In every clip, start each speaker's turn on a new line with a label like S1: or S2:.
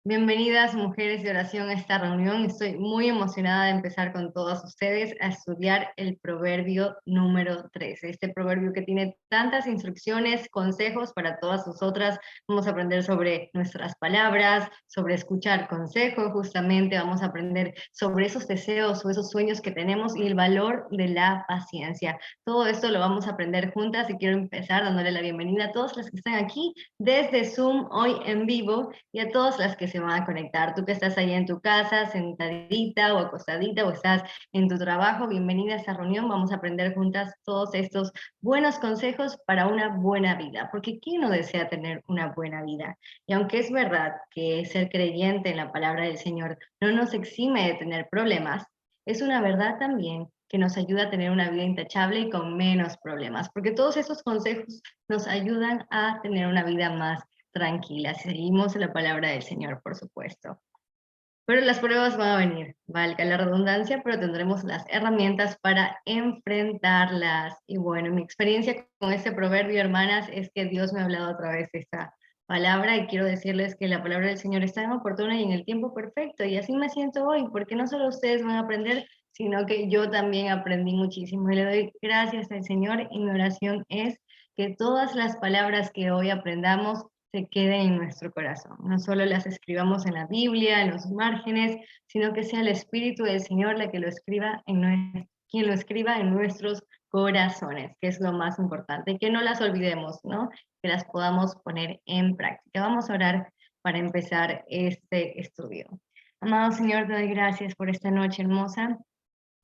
S1: Bienvenidas mujeres de oración a esta reunión. Estoy muy emocionada de empezar con todas ustedes a estudiar el proverbio número 13. Este proverbio que tiene tantas instrucciones, consejos para todas nosotras. Vamos a aprender sobre nuestras palabras, sobre escuchar consejos, justamente vamos a aprender sobre esos deseos o esos sueños que tenemos y el valor de la paciencia. Todo esto lo vamos a aprender juntas y quiero empezar dándole la bienvenida a todas las que están aquí desde Zoom hoy en vivo y a todas las que se van a conectar. Tú que estás ahí en tu casa, sentadita o acostadita o estás en tu trabajo, bienvenida a esta reunión. Vamos a aprender juntas todos estos buenos consejos para una buena vida, porque ¿quién no desea tener una buena vida? Y aunque es verdad que ser creyente en la palabra del Señor no nos exime de tener problemas, es una verdad también que nos ayuda a tener una vida intachable y con menos problemas, porque todos esos consejos nos ayudan a tener una vida más tranquila. Seguimos la palabra del Señor, por supuesto. Pero las pruebas van a venir, valga la redundancia, pero tendremos las herramientas para enfrentarlas. Y bueno, mi experiencia con este proverbio, hermanas, es que Dios me ha hablado otra vez de esta palabra y quiero decirles que la palabra del Señor está en oportuna y en el tiempo perfecto. Y así me siento hoy, porque no solo ustedes van a aprender, sino que yo también aprendí muchísimo y le doy gracias al Señor y mi oración es que todas las palabras que hoy aprendamos se queden en nuestro corazón. No solo las escribamos en la Biblia, en los márgenes, sino que sea el Espíritu del Señor la que lo escriba quien lo escriba en nuestros corazones, que es lo más importante, y que no las olvidemos, ¿no? Que las podamos poner en práctica. Vamos a orar para empezar este estudio. Amado Señor, te doy gracias por esta noche hermosa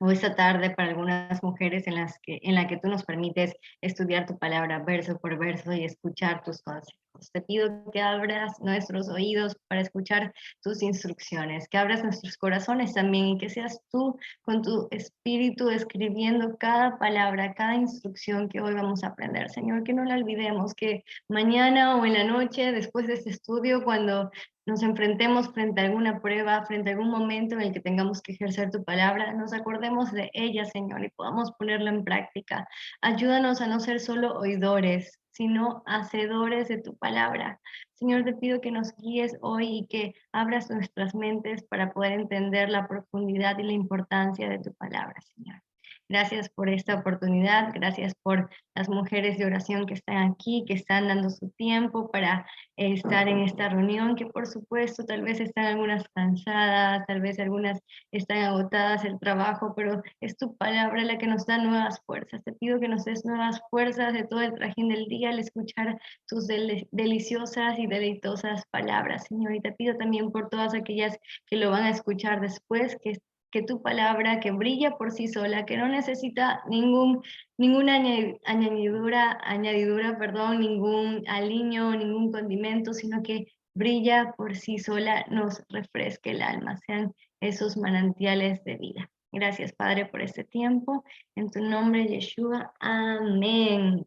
S1: o esta tarde para algunas mujeres en la que tú nos permites estudiar tu palabra verso por verso y escuchar tus consejos. Te pido que abras nuestros oídos para escuchar tus instrucciones, que abras nuestros corazones también y que seas tú con tu espíritu escribiendo cada palabra, cada instrucción que hoy vamos a aprender. Señor, que no la olvidemos, que mañana o en la noche, después de este estudio, cuando nos enfrentemos frente a alguna prueba, frente a algún momento en el que tengamos que ejercer tu palabra, nos acordemos de ella, Señor, y podamos ponerla en práctica. Ayúdanos a no ser solo oidores, sino hacedores de tu palabra. Señor, te pido que nos guíes hoy y que abras nuestras mentes para poder entender la profundidad y la importancia de tu palabra, Señor. Gracias por esta oportunidad, gracias por las mujeres de oración que están aquí, que están dando su tiempo para estar en esta reunión, que por supuesto tal vez están algunas cansadas, tal vez algunas están agotadas el trabajo, pero es tu palabra la que nos da nuevas fuerzas. Te pido que nos des nuevas fuerzas de todo el trajín del día al escuchar tus deliciosas y deleitosas palabras, Señor. Y te pido también por todas aquellas que lo van a escuchar después, que tu palabra que brilla por sí sola, que no necesita ninguna añadidura, perdón, ningún aliño, ningún condimento, sino que brilla por sí sola, nos refresque el alma, sean esos manantiales de vida. Gracias, Padre, por este tiempo. En tu nombre, Yeshua. Amén.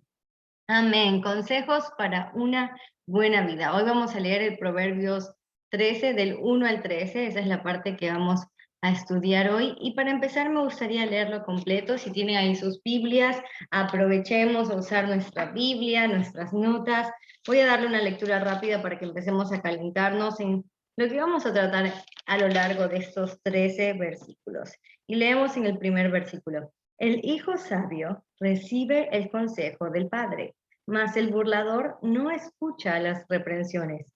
S1: Amén. Consejos para una buena vida. Hoy vamos a leer el Proverbios 13, del 1 al 13. Esa es la parte que vamos a estudiar hoy. Y para empezar me gustaría leerlo completo. Si tienen ahí sus Biblias, aprovechemos a usar nuestra Biblia, nuestras notas. Voy a darle una lectura rápida para que empecemos a calentarnos en lo que vamos a tratar a lo largo de estos 13 versículos. Y leemos en el primer versículo. El hijo sabio recibe el consejo del padre, mas el burlador no escucha las reprensiones.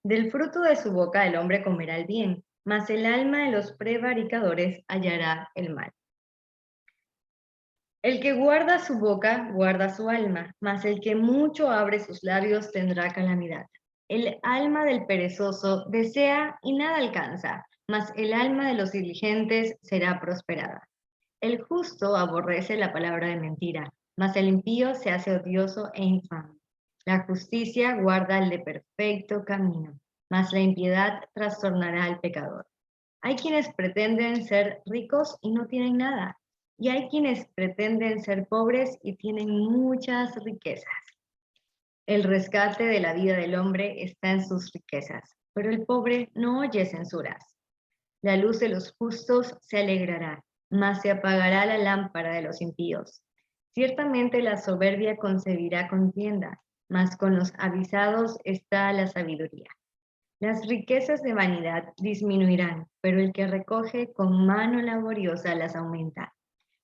S1: Del fruto de su boca el hombre comerá el bien, mas el alma de los prevaricadores hallará el mal. El que guarda su boca, guarda su alma, mas el que mucho abre sus labios tendrá calamidad. El alma del perezoso desea y nada alcanza, mas el alma de los diligentes será prosperada. El justo aborrece la palabra de mentira, mas el impío se hace odioso e infame. La justicia guarda el de perfecto camino, mas la impiedad trastornará al pecador. Hay quienes pretenden ser ricos y no tienen nada, y hay quienes pretenden ser pobres y tienen muchas riquezas. El rescate de la vida del hombre está en sus riquezas, pero el pobre no oye censuras. La luz de los justos se alegrará, mas se apagará la lámpara de los impíos. Ciertamente la soberbia concebirá contienda, mas con los avisados está la sabiduría. Las riquezas de vanidad disminuirán, pero el que recoge con mano laboriosa las aumenta.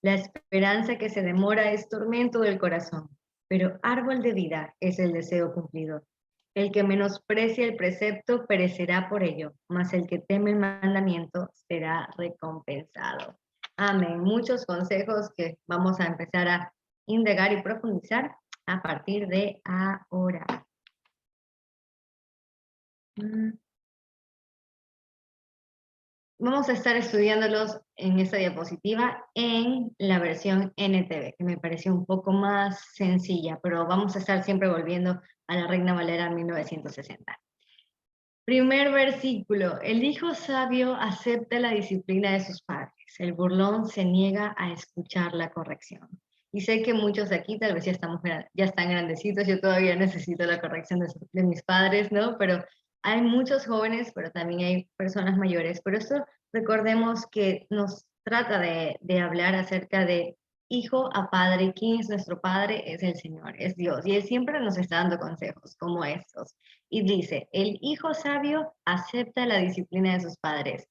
S1: La esperanza que se demora es tormento del corazón, pero árbol de vida es el deseo cumplido. El que menosprecia el precepto perecerá por ello, mas el que teme el mandamiento será recompensado. Amén. Muchos consejos que vamos a empezar a indagar y profundizar a partir de ahora. Vamos a estar estudiándolos en esta diapositiva en la versión NTV, que me pareció un poco más sencilla, pero vamos a estar siempre volviendo a la Reina Valera 1960. Primer versículo, el hijo sabio acepta la disciplina de sus padres, el burlón se niega a escuchar la corrección. Y sé que muchos de aquí tal vez ya están grandecitos, yo todavía necesito la corrección de mis padres, ¿no? Pero hay muchos jóvenes, pero también hay personas mayores. Por eso recordemos que nos trata de hablar acerca de hijo a padre. ¿Quién es nuestro padre? Es el Señor, es Dios. Y Él siempre nos está dando consejos como estos. Y dice, el hijo sabio acepta la disciplina de sus padres.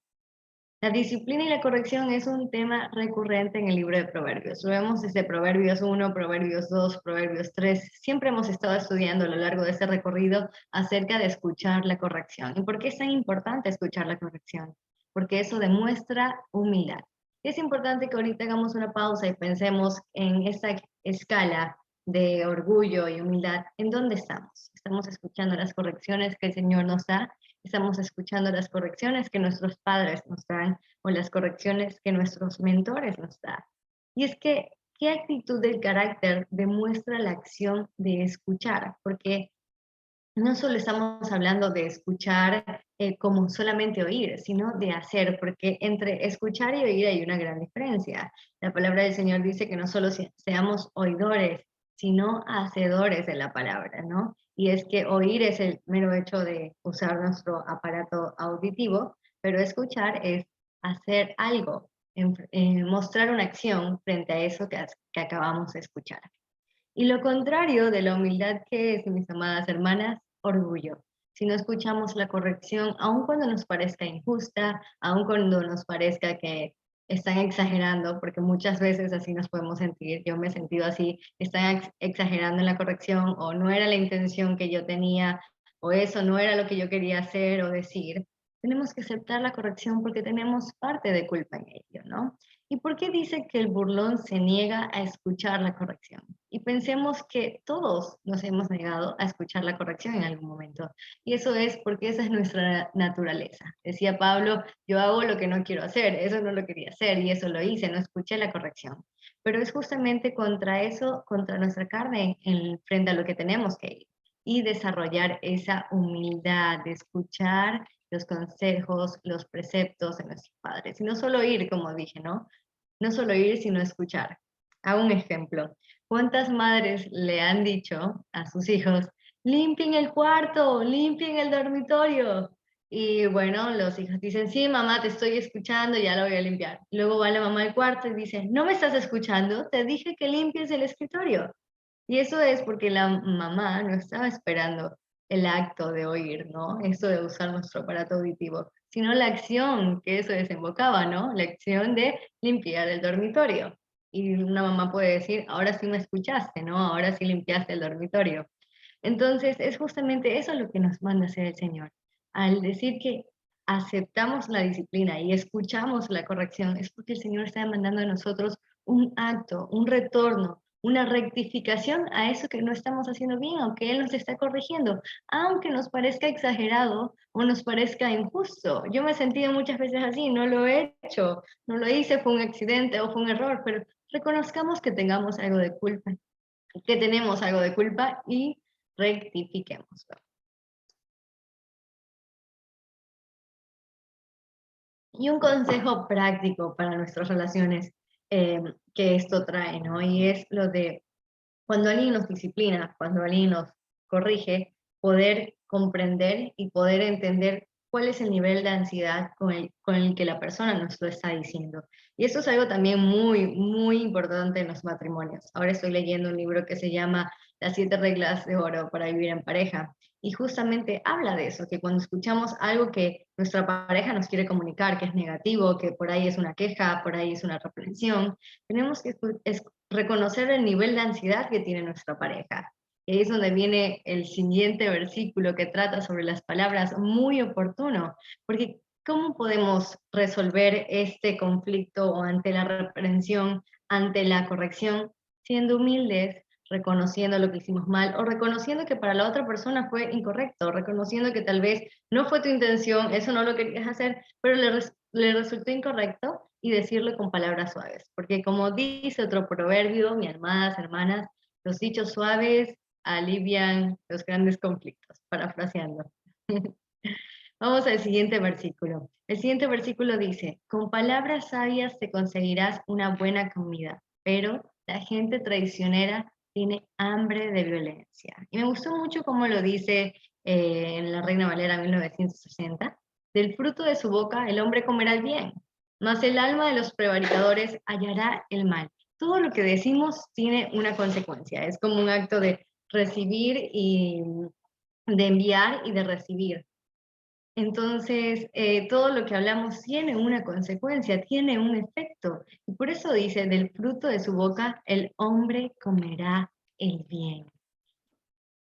S1: La disciplina y la corrección es un tema recurrente en el libro de Proverbios. Lo vemos desde Proverbios 1, Proverbios 2, Proverbios 3. Siempre hemos estado estudiando a lo largo de este recorrido acerca de escuchar la corrección. ¿Y por qué es tan importante escuchar la corrección? Porque eso demuestra humildad. Es importante que ahorita hagamos una pausa y pensemos en esta escala de orgullo y humildad. ¿En dónde estamos? ¿Estamos escuchando las correcciones que el Señor nos da? Estamos escuchando las correcciones que nuestros padres nos dan o las correcciones que nuestros mentores nos dan. Y es que, ¿qué actitud del carácter demuestra la acción de escuchar? Porque no solo estamos hablando de escuchar como solamente oír, sino de hacer, porque entre escuchar y oír hay una gran diferencia. La palabra del Señor dice que no solo seamos oidores, sino hacedores de la palabra, ¿no? Y es que oír es el mero hecho de usar nuestro aparato auditivo, pero escuchar es hacer algo, mostrar una acción frente a eso que acabamos de escuchar. Y lo contrario de la humildad, que es, mis amadas hermanas, orgullo. Si no escuchamos la corrección, aun cuando nos parezca injusta, aun cuando nos parezca que están exagerando, porque muchas veces así nos podemos sentir, yo me he sentido así, están exagerando en la corrección, o no era la intención que yo tenía, o eso no era lo que yo quería hacer o decir, tenemos que aceptar la corrección porque tenemos parte de culpa en ello, ¿no? ¿Y por qué dice que el burlón se niega a escuchar la corrección? Y pensemos que todos nos hemos negado a escuchar la corrección en algún momento. Y eso es porque esa es nuestra naturaleza. Decía Pablo, yo hago lo que no quiero hacer, eso no lo quería hacer y eso lo hice, no escuché la corrección. Pero es justamente contra eso, contra nuestra carne, frente a lo que tenemos que ir y desarrollar esa humildad de escuchar los consejos, los preceptos de nuestros padres. Y no solo ir, como dije, ¿no? No solo ir, sino escuchar. Hago un ejemplo. ¿Cuántas madres le han dicho a sus hijos, limpien el cuarto, limpien el dormitorio? Y bueno, los hijos dicen, sí, mamá, te estoy escuchando, ya lo voy a limpiar. Luego va la mamá al cuarto y dice, no me estás escuchando, te dije que limpies el escritorio. Y eso es porque la mamá no estaba esperando el acto de oír, ¿no? Eso de usar nuestro aparato auditivo, sino la acción que eso desembocaba, ¿no? La acción de limpiar el dormitorio. Y una mamá puede decir, ahora sí me escuchaste, ¿no? Ahora sí limpiaste el dormitorio. Entonces, es justamente eso lo que nos manda hacer el Señor. Al decir que aceptamos la disciplina y escuchamos la corrección, es porque el Señor está demandando de nosotros un acto, un retorno, una rectificación a eso que no estamos haciendo bien, aunque Él nos está corrigiendo, aunque nos parezca exagerado o nos parezca injusto. Yo me he sentido muchas veces así, no lo he hecho, no lo hice, fue un accidente o fue un error, pero reconozcamos que tengamos algo de culpa, que tenemos algo de culpa y rectifiquemos. Y un consejo práctico para nuestras relaciones que esto trae, ¿no? Y es lo de cuando alguien nos disciplina, cuando alguien nos corrige, poder comprender y poder entender cuál es el nivel de ansiedad con el que la persona nos lo está diciendo. Y eso es algo también muy, muy importante en los matrimonios. Ahora estoy leyendo un libro que se llama Las 7 reglas de oro para vivir en pareja. y justamente habla de eso, que cuando escuchamos algo que nuestra pareja nos quiere comunicar, que es negativo, que por ahí es una queja, por ahí es una reprensión, tenemos que reconocer el nivel de ansiedad que tiene nuestra pareja. Y ahí es donde viene el siguiente versículo que trata sobre las palabras, muy oportuno, porque ¿cómo podemos resolver este conflicto o ante la reprensión, ante la corrección, siendo humildes, reconociendo lo que hicimos mal o reconociendo que para la otra persona fue incorrecto, reconociendo que tal vez no fue tu intención, eso no lo querías hacer, pero le resultó incorrecto y decirlo con palabras suaves? Porque como dice otro proverbio, mis amadas hermanas, los dichos suaves alivian los grandes conflictos, parafraseando. Vamos al siguiente versículo. El siguiente versículo dice, con palabras sabias te conseguirás una buena comida, pero la gente traicionera tiene hambre de violencia. Y me gustó mucho cómo lo dice en la Reina Valera 1960. Del fruto de su boca el hombre comerá el bien, mas el alma de los prevaricadores hallará el mal. Todo lo que decimos tiene una consecuencia. Es como un acto de recibir y de enviar y de recibir. Entonces, todo lo que hablamos tiene una consecuencia, tiene un efecto. Y por eso dice, del fruto de su boca el hombre comerá el bien.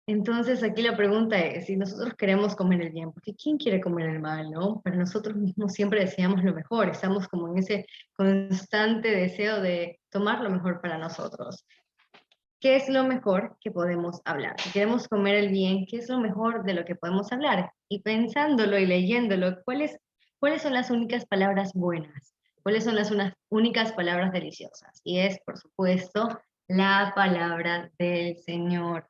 S1: Entonces, aquí la pregunta es, si nosotros queremos comer el bien, porque ¿quién quiere comer el mal, no? Pero nosotros mismos siempre deseamos lo mejor, estamos como en ese constante deseo de tomar lo mejor para nosotros. ¿Qué es lo mejor que podemos hablar? Si queremos comer el bien, ¿qué es lo mejor de lo que podemos hablar? Y pensándolo y leyéndolo, ¿cuáles son las únicas palabras buenas? ¿Cuáles son las únicas palabras deliciosas? Y es, por supuesto, la palabra del Señor.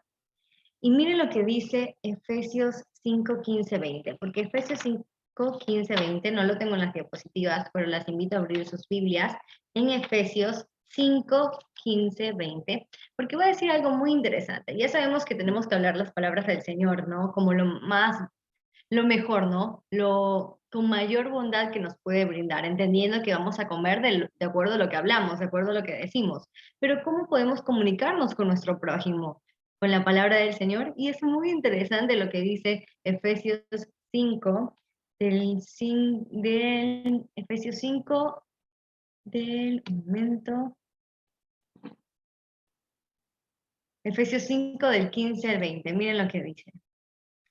S1: Y miren lo que dice Efesios 5, 15, 20, porque Efesios 5, 15, 20, no lo tengo en las diapositivas, pero las invito a abrir sus Biblias en Efesios 5, 15, 20, porque voy a decir algo muy interesante. Ya sabemos que tenemos que hablar las palabras del Señor, ¿no? Como lo mejor, ¿no? Con mayor bondad que nos puede brindar, entendiendo que vamos a comer de acuerdo a lo que hablamos, de acuerdo a lo que decimos. Pero ¿cómo podemos comunicarnos con nuestro prójimo? Con la palabra del Señor. Y es muy interesante lo que dice Efesios 5, del Efesios 5, del momento. Efesios 5 del 15 al 20. Miren lo que dice.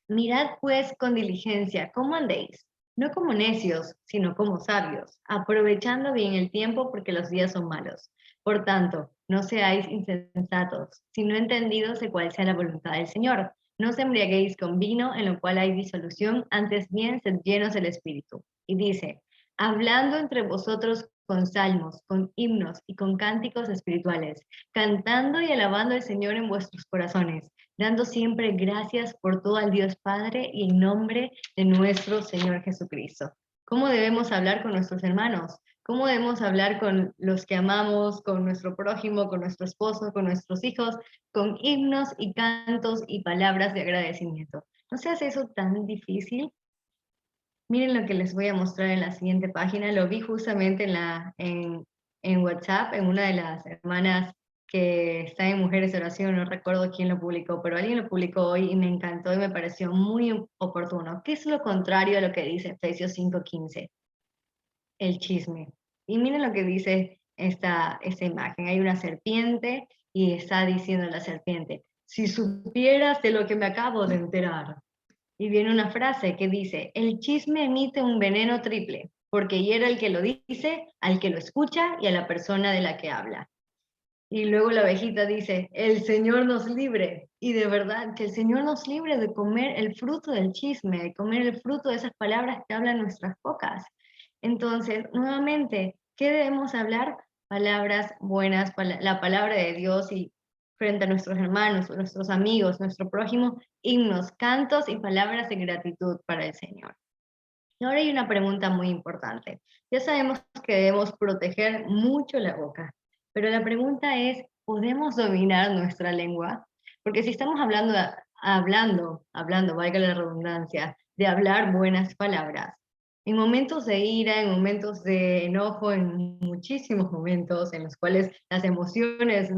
S1: Mirad pues con diligencia cómo andéis, no como necios, sino como sabios, aprovechando bien el tiempo porque los días son malos. Por tanto, no seáis insensatos, sino entendidos de cuál sea la voluntad del Señor. No os embriaguéis con vino, en lo cual hay disolución, antes bien sed llenos del Espíritu. Y dice, hablando entre vosotros con salmos, con himnos y con cánticos espirituales, cantando y alabando al Señor en vuestros corazones, dando siempre gracias por todo al Dios Padre y en nombre de nuestro Señor Jesucristo. ¿Cómo debemos hablar con nuestros hermanos? ¿Cómo debemos hablar con los que amamos, con nuestro prójimo, con nuestro esposo, con nuestros hijos, con himnos y cantos y palabras de agradecimiento? ¿No se hace eso tan difícil? Miren lo que les voy a mostrar en la siguiente página. Lo vi justamente en WhatsApp, en una de las hermanas que está en Mujeres de Oración, no recuerdo quién lo publicó, pero alguien lo publicó hoy y me encantó y me pareció muy oportuno. ¿Qué es lo contrario a lo que dice Efesios 5:15? El chisme. Y miren lo que dice esta imagen. Hay una serpiente y está diciendo la serpiente, si supieras de lo que me acabo de enterar. Y viene una frase que dice, el chisme emite un veneno triple, porque hiere al que lo dice, al que lo escucha y a la persona de la que habla. Y luego la abejita dice, el Señor nos libre. Y de verdad, que el Señor nos libre de comer el fruto del chisme, de comer el fruto de esas palabras que hablan nuestras bocas. Entonces, nuevamente, ¿qué debemos hablar? Palabras buenas, la palabra de Dios y frente a nuestros hermanos, nuestros amigos, nuestro prójimo, himnos, cantos y palabras de gratitud para el Señor. Y ahora hay una pregunta muy importante. Ya sabemos que debemos proteger mucho la boca, pero la pregunta es, ¿podemos dominar nuestra lengua? Porque si estamos hablando, valga la redundancia, de hablar buenas palabras, en momentos de ira, en momentos de enojo, en muchísimos momentos en los cuales las emociones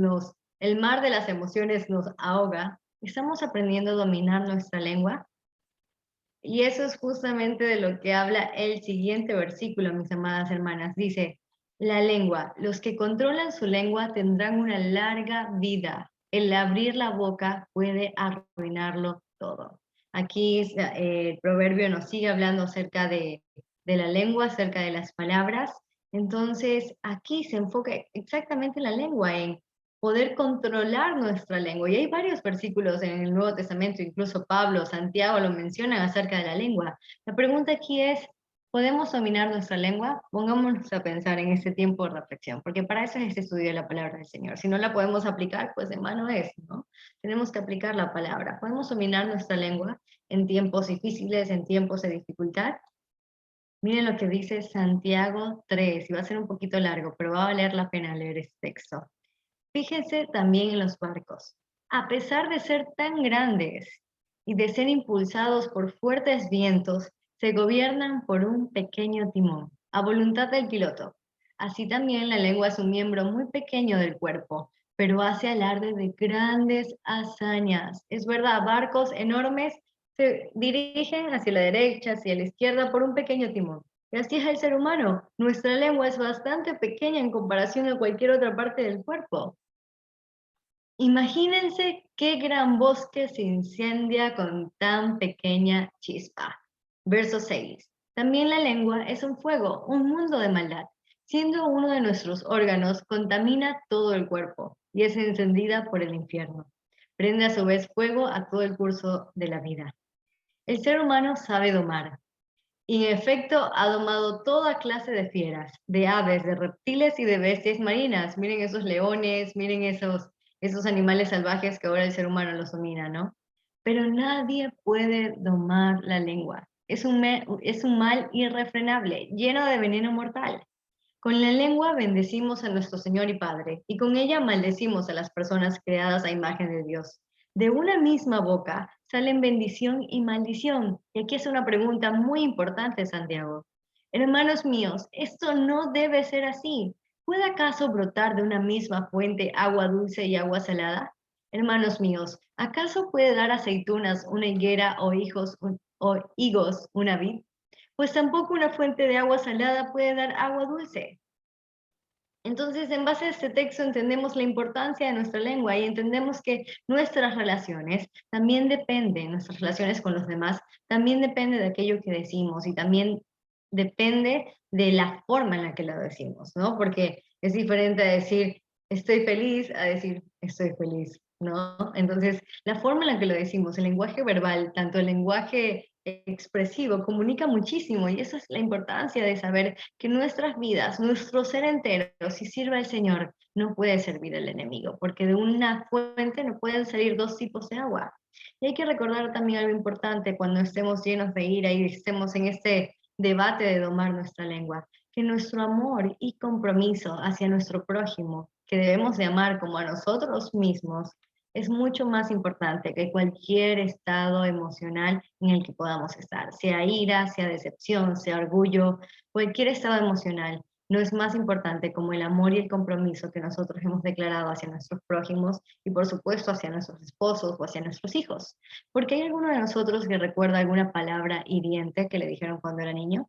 S1: el mar de las emociones nos ahoga, ¿Estamos aprendiendo a dominar nuestra lengua? Y eso es justamente de lo que habla el siguiente versículo, mis amadas hermanas. Dice, la lengua, los que controlan su lengua tendrán una larga vida. El abrir la boca puede arruinarlo todo. Aquí el proverbio nos sigue hablando acerca de la lengua, acerca de las palabras. Entonces, aquí se enfoca exactamente en la lengua, en poder controlar nuestra lengua. Y hay varios versículos en el Nuevo Testamento, incluso Pablo, Santiago lo mencionan acerca de la lengua. La pregunta aquí es, ¿podemos dominar nuestra lengua? Pongámonos a pensar en este tiempo de reflexión, porque para eso es este estudio de la palabra del Señor. Si no la podemos aplicar, pues en vano es, ¿no? Tenemos que aplicar la palabra. ¿Podemos dominar nuestra lengua en tiempos difíciles, en tiempos de dificultad? Miren lo que dice Santiago 3, y va a ser un poquito largo, pero va a valer la pena leer este texto. Fíjense también en los barcos. A pesar de ser tan grandes y de ser impulsados por fuertes vientos, se gobiernan por un pequeño timón, a voluntad del piloto. Así también la lengua es un miembro muy pequeño del cuerpo, pero hace alarde de grandes hazañas. Es verdad, barcos enormes se dirigen hacia la derecha, hacia la izquierda por un pequeño timón. Y así es el ser humano. Nuestra lengua es bastante pequeña en comparación a cualquier otra parte del cuerpo. Imagínense qué gran bosque se incendia con tan pequeña chispa. Verso 6. También la lengua es un fuego, un mundo de maldad. Siendo uno de nuestros órganos, contamina todo el cuerpo y es encendida por el infierno. Prende a su vez fuego a todo el curso de la vida. El ser humano sabe domar. Y en efecto, ha domado toda clase de fieras, de aves, de reptiles y de bestias marinas. Miren esos leones, miren esos animales salvajes que ahora el ser humano los domina, ¿no? Pero nadie puede domar la lengua. Es un mal irrefrenable, lleno de veneno mortal. Con la lengua bendecimos a nuestro Señor y Padre, y con ella maldecimos a las personas creadas a imagen de Dios. De una misma boca salen bendición y maldición. Y aquí es una pregunta muy importante, Santiago. Hermanos míos, esto no debe ser así. ¿Puede acaso brotar de una misma fuente agua dulce y agua salada? Hermanos míos, ¿acaso puede dar aceitunas una higuera o higos una vid? Pues tampoco una fuente de agua salada puede dar agua dulce. Entonces, en base a este texto entendemos la importancia de nuestra lengua y entendemos que nuestras relaciones también dependen, nuestras relaciones con los demás, también depende de aquello que decimos y también depende de la forma en la que lo decimos, ¿no? Porque es diferente a decir estoy feliz a decir estoy feliz, ¿no? Entonces, la forma en la que lo decimos, el lenguaje verbal, tanto el lenguaje expresivo, comunica muchísimo y esa es la importancia de saber que nuestras vidas, nuestro ser entero, si sirve al Señor, no puede servir al enemigo, porque de una fuente no pueden salir dos tipos de agua. Y hay que recordar también algo importante cuando estemos llenos de ira y estemos en este debate de domar nuestra lengua, que nuestro amor y compromiso hacia nuestro prójimo, que debemos de amar como a nosotros mismos, es mucho más importante que cualquier estado emocional en el que podamos estar, sea ira, sea decepción, sea orgullo, cualquier estado emocional no es más importante como el amor y el compromiso que nosotros hemos declarado hacia nuestros prójimos y por supuesto hacia nuestros esposos o hacia nuestros hijos. Porque hay alguno de nosotros que recuerda alguna palabra hiriente que le dijeron cuando era niño.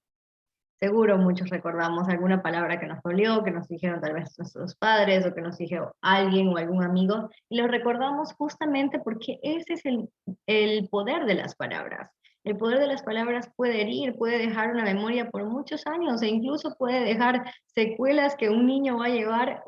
S1: Seguro muchos recordamos alguna palabra que nos dolió, que nos dijeron tal vez nuestros padres o que nos dijo alguien o algún amigo, y lo recordamos justamente porque ese es el poder de las palabras. El poder de las palabras puede herir, puede dejar una memoria por muchos años e incluso puede dejar secuelas que un niño va a llevar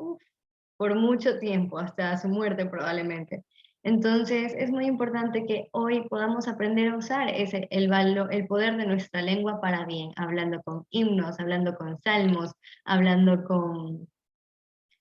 S1: por mucho tiempo, hasta su muerte probablemente. Entonces, es muy importante que hoy podamos aprender a usar el poder de nuestra lengua para bien, hablando con himnos, hablando con salmos, hablando con,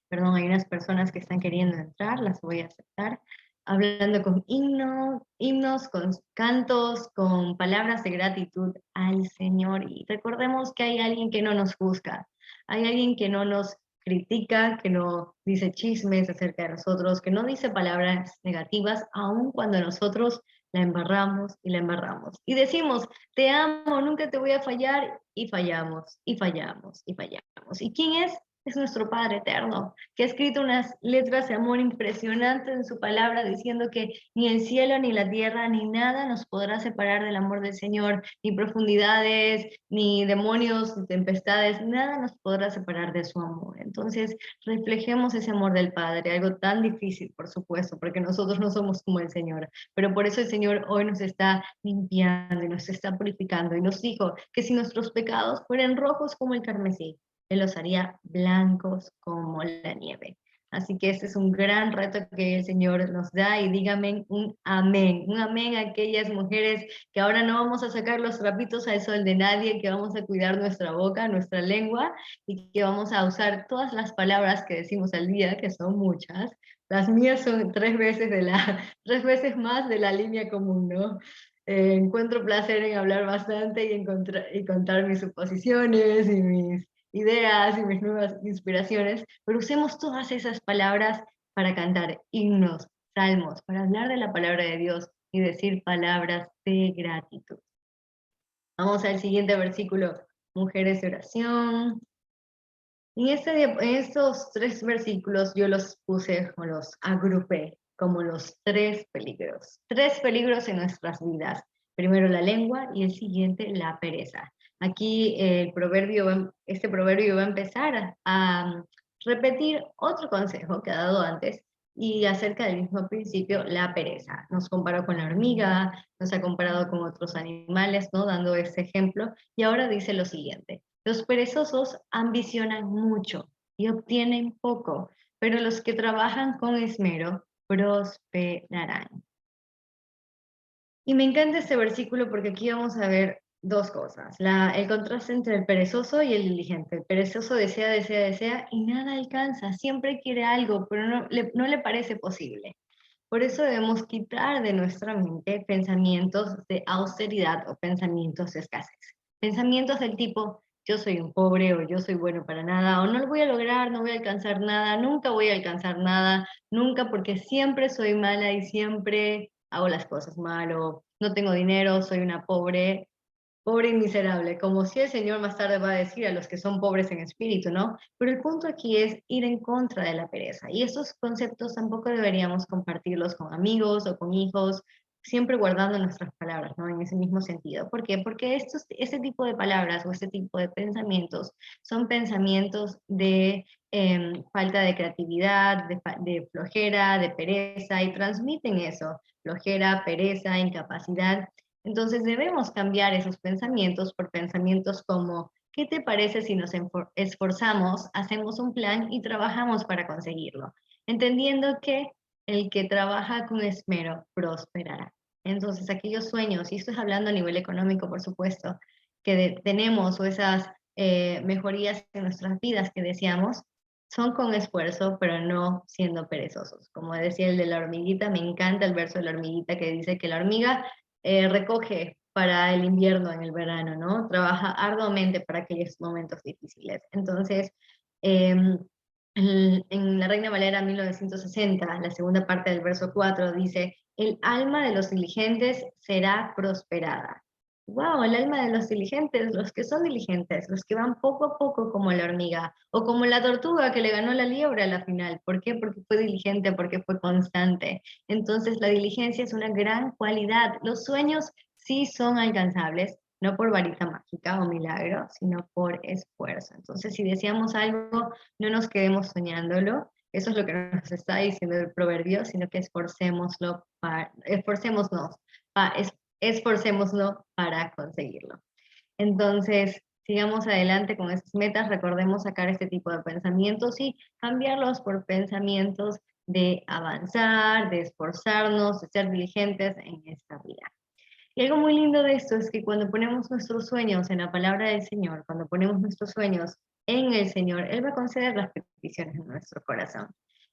S1: perdón, hay unas personas que están queriendo entrar, las voy a aceptar, hablando con himnos, con cantos, con palabras de gratitud al Señor. Y recordemos que hay alguien que no nos juzga, hay alguien que no nos critica, que no dice chismes acerca de nosotros, que no dice palabras negativas, aun cuando nosotros la embarramos y la embarramos. Y decimos, te amo, nunca te voy a fallar, y fallamos, y fallamos, y fallamos. ¿Y quién es? es nuestro Padre eterno, que ha escrito unas letras de amor impresionantes en su palabra, diciendo que ni el cielo, ni la tierra, ni nada nos podrá separar del amor del Señor, ni profundidades, ni demonios, ni tempestades, nada nos podrá separar de su amor. Entonces, reflejemos ese amor del Padre, algo tan difícil, por supuesto, porque nosotros no somos como el Señor, pero por eso el Señor hoy nos está limpiando y nos está purificando y nos dijo que si nuestros pecados fueran rojos como el carmesí, Él los haría blancos como la nieve. Así que este es un gran reto que el Señor nos da y dígame un amén a aquellas mujeres que ahora no vamos a sacar los trapitos al sol de nadie, que vamos a cuidar nuestra boca, nuestra lengua y que vamos a usar todas las palabras que decimos al día, que son muchas. Las mías son 3 veces, 3 veces más de la línea común, ¿no? Encuentro placer en hablar bastante y contar mis suposiciones y mis ideas y mis nuevas inspiraciones, pero usemos todas esas palabras para cantar himnos, salmos, para hablar de la palabra de Dios y decir palabras de gratitud. Vamos al siguiente versículo, mujeres de oración. En estos 3 versículos yo los puse o los agrupé como los 3 peligros en nuestras vidas. Primero la lengua y el siguiente la pereza. Aquí este proverbio va a empezar a repetir otro consejo que ha dado antes y acerca del mismo principio, la pereza. Nos comparó con la hormiga, nos ha comparado con otros animales, ¿no? Dando este ejemplo, y ahora dice lo siguiente: los perezosos ambicionan mucho y obtienen poco, pero los que trabajan con esmero prosperarán. Y me encanta este versículo porque aquí vamos a ver dos cosas, el contraste entre el perezoso y el diligente. El perezoso desea, desea, desea y nada alcanza, siempre quiere algo, pero no le parece posible. Por eso debemos quitar de nuestra mente pensamientos de austeridad o pensamientos de escasez. Pensamientos del tipo, yo soy un pobre o yo soy bueno para nada o no lo voy a lograr, no voy a alcanzar nada, nunca voy a alcanzar nada, nunca porque siempre soy mala y siempre hago las cosas mal o no tengo dinero, soy una pobre y miserable, como si el Señor más tarde va a decir a los que son pobres en espíritu, ¿no? Pero el punto aquí es ir en contra de la pereza. Y esos conceptos tampoco deberíamos compartirlos con amigos o con hijos, siempre guardando nuestras palabras, ¿no? En ese mismo sentido. ¿Por qué? Porque este tipo de palabras o este tipo de pensamientos son pensamientos de falta de creatividad, de flojera, de pereza, y transmiten eso, flojera, pereza, incapacidad. Entonces debemos cambiar esos pensamientos por pensamientos como, ¿qué te parece si nos esforzamos, hacemos un plan y trabajamos para conseguirlo? Entendiendo que el que trabaja con esmero prosperará. Entonces aquellos sueños, y esto es hablando a nivel económico, por supuesto, que tenemos o esas mejorías en nuestras vidas que deseamos, son con esfuerzo, pero no siendo perezosos. Como decía el de la hormiguita, me encanta el verso de la hormiguita que dice que la hormiga recoge para el invierno en el verano, ¿no? Trabaja arduamente para aquellos momentos difíciles. Entonces, em, en la Reina Valera 1960, la segunda parte del verso 4 dice, el alma de los diligentes será prosperada. Wow, el alma de los diligentes, los que son diligentes, los que van poco a poco como la hormiga, o como la tortuga que le ganó la liebre a la final. ¿Por qué? Porque fue diligente, porque fue constante. Entonces la diligencia es una gran cualidad. Los sueños sí son alcanzables, no por varita mágica o milagro, sino por esfuerzo. Entonces si deseamos algo, no nos quedemos soñándolo. Eso es lo que nos está diciendo el proverbio, sino que esforcémonos para conseguirlo. Entonces, sigamos adelante con estas metas, recordemos sacar este tipo de pensamientos y cambiarlos por pensamientos de avanzar, de esforzarnos, de ser diligentes en esta vida. Y algo muy lindo de esto es que cuando ponemos nuestros sueños en la palabra del Señor, cuando ponemos nuestros sueños en el Señor, Él va a conceder las peticiones de nuestro corazón.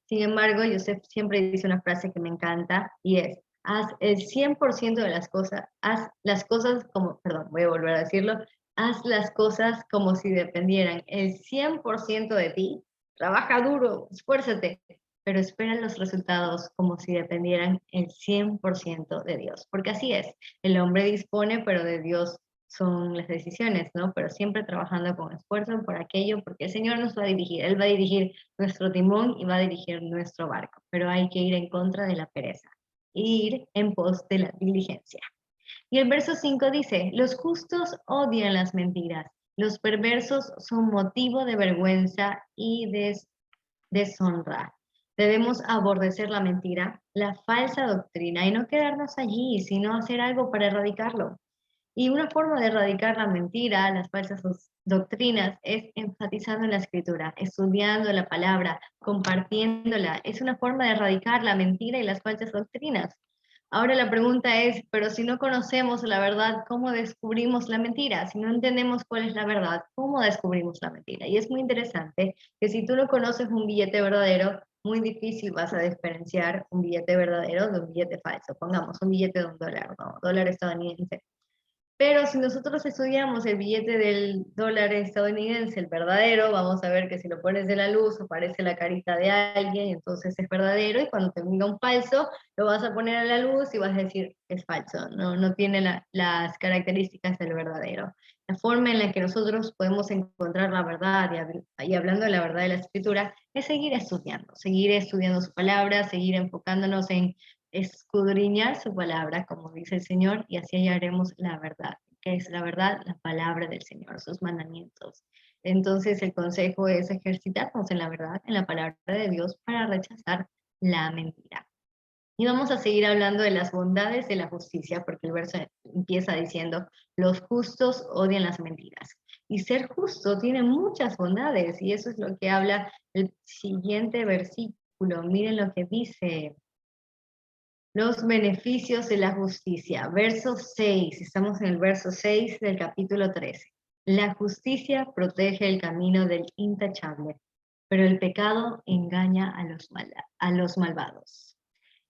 S1: Sin embargo, Joseph siempre dice una frase que me encanta y es, haz el 100% de las cosas, haz las cosas como, perdón, voy a volver a decirlo, haz las cosas como si dependieran el 100% de ti, trabaja duro, esfuérzate, pero espera los resultados como si dependieran el 100% de Dios, porque así es, el hombre dispone, pero de Dios son las decisiones, ¿no? Pero siempre trabajando con esfuerzo por aquello, porque el Señor nos va a dirigir, Él va a dirigir nuestro timón y va a dirigir nuestro barco, pero hay que ir en contra de la pereza, ir en pos de la diligencia. Y el verso 5 dice, los justos odian las mentiras, los perversos son motivo de vergüenza y deshonra. Debemos aborrecer la mentira, la falsa doctrina y no quedarnos allí, sino hacer algo para erradicarlo. Y una forma de erradicar la mentira, las falsas doctrinas, es enfatizando en la escritura, estudiando la palabra, compartiéndola. Es una forma de erradicar la mentira y las falsas doctrinas. Ahora la pregunta es, pero si no conocemos la verdad, ¿cómo descubrimos la mentira? Si no entendemos cuál es la verdad, ¿cómo descubrimos la mentira? Y es muy interesante que si tú no conoces un billete verdadero, muy difícil vas a diferenciar un billete verdadero de un billete falso. Pongamos un billete de $1, ¿no? Dólar estadounidense. Pero si nosotros estudiamos el billete del dólar estadounidense, el verdadero, vamos a ver que si lo pones de la luz aparece la carita de alguien, entonces es verdadero, y cuando te venga un falso, lo vas a poner a la luz y vas a decir es falso, no tiene las características del verdadero. La forma en la que nosotros podemos encontrar la verdad, y hablando de la verdad de la escritura, es seguir estudiando su palabra, seguir enfocándonos en escudriñar su palabra, como dice el Señor, y así hallaremos la verdad. ¿Qué es la verdad? La palabra del Señor, sus mandamientos. Entonces el consejo es ejercitarnos en la verdad, en la palabra de Dios, para rechazar la mentira. Y vamos a seguir hablando de las bondades de la justicia, porque el verso empieza diciendo, los justos odian las mentiras. Y ser justo tiene muchas bondades, y eso es lo que habla el siguiente versículo. Miren lo que dice. Los beneficios de la justicia. Verso 6. Estamos en el verso 6 del capítulo 13. La justicia protege el camino del intachable, pero el pecado engaña a los malvados.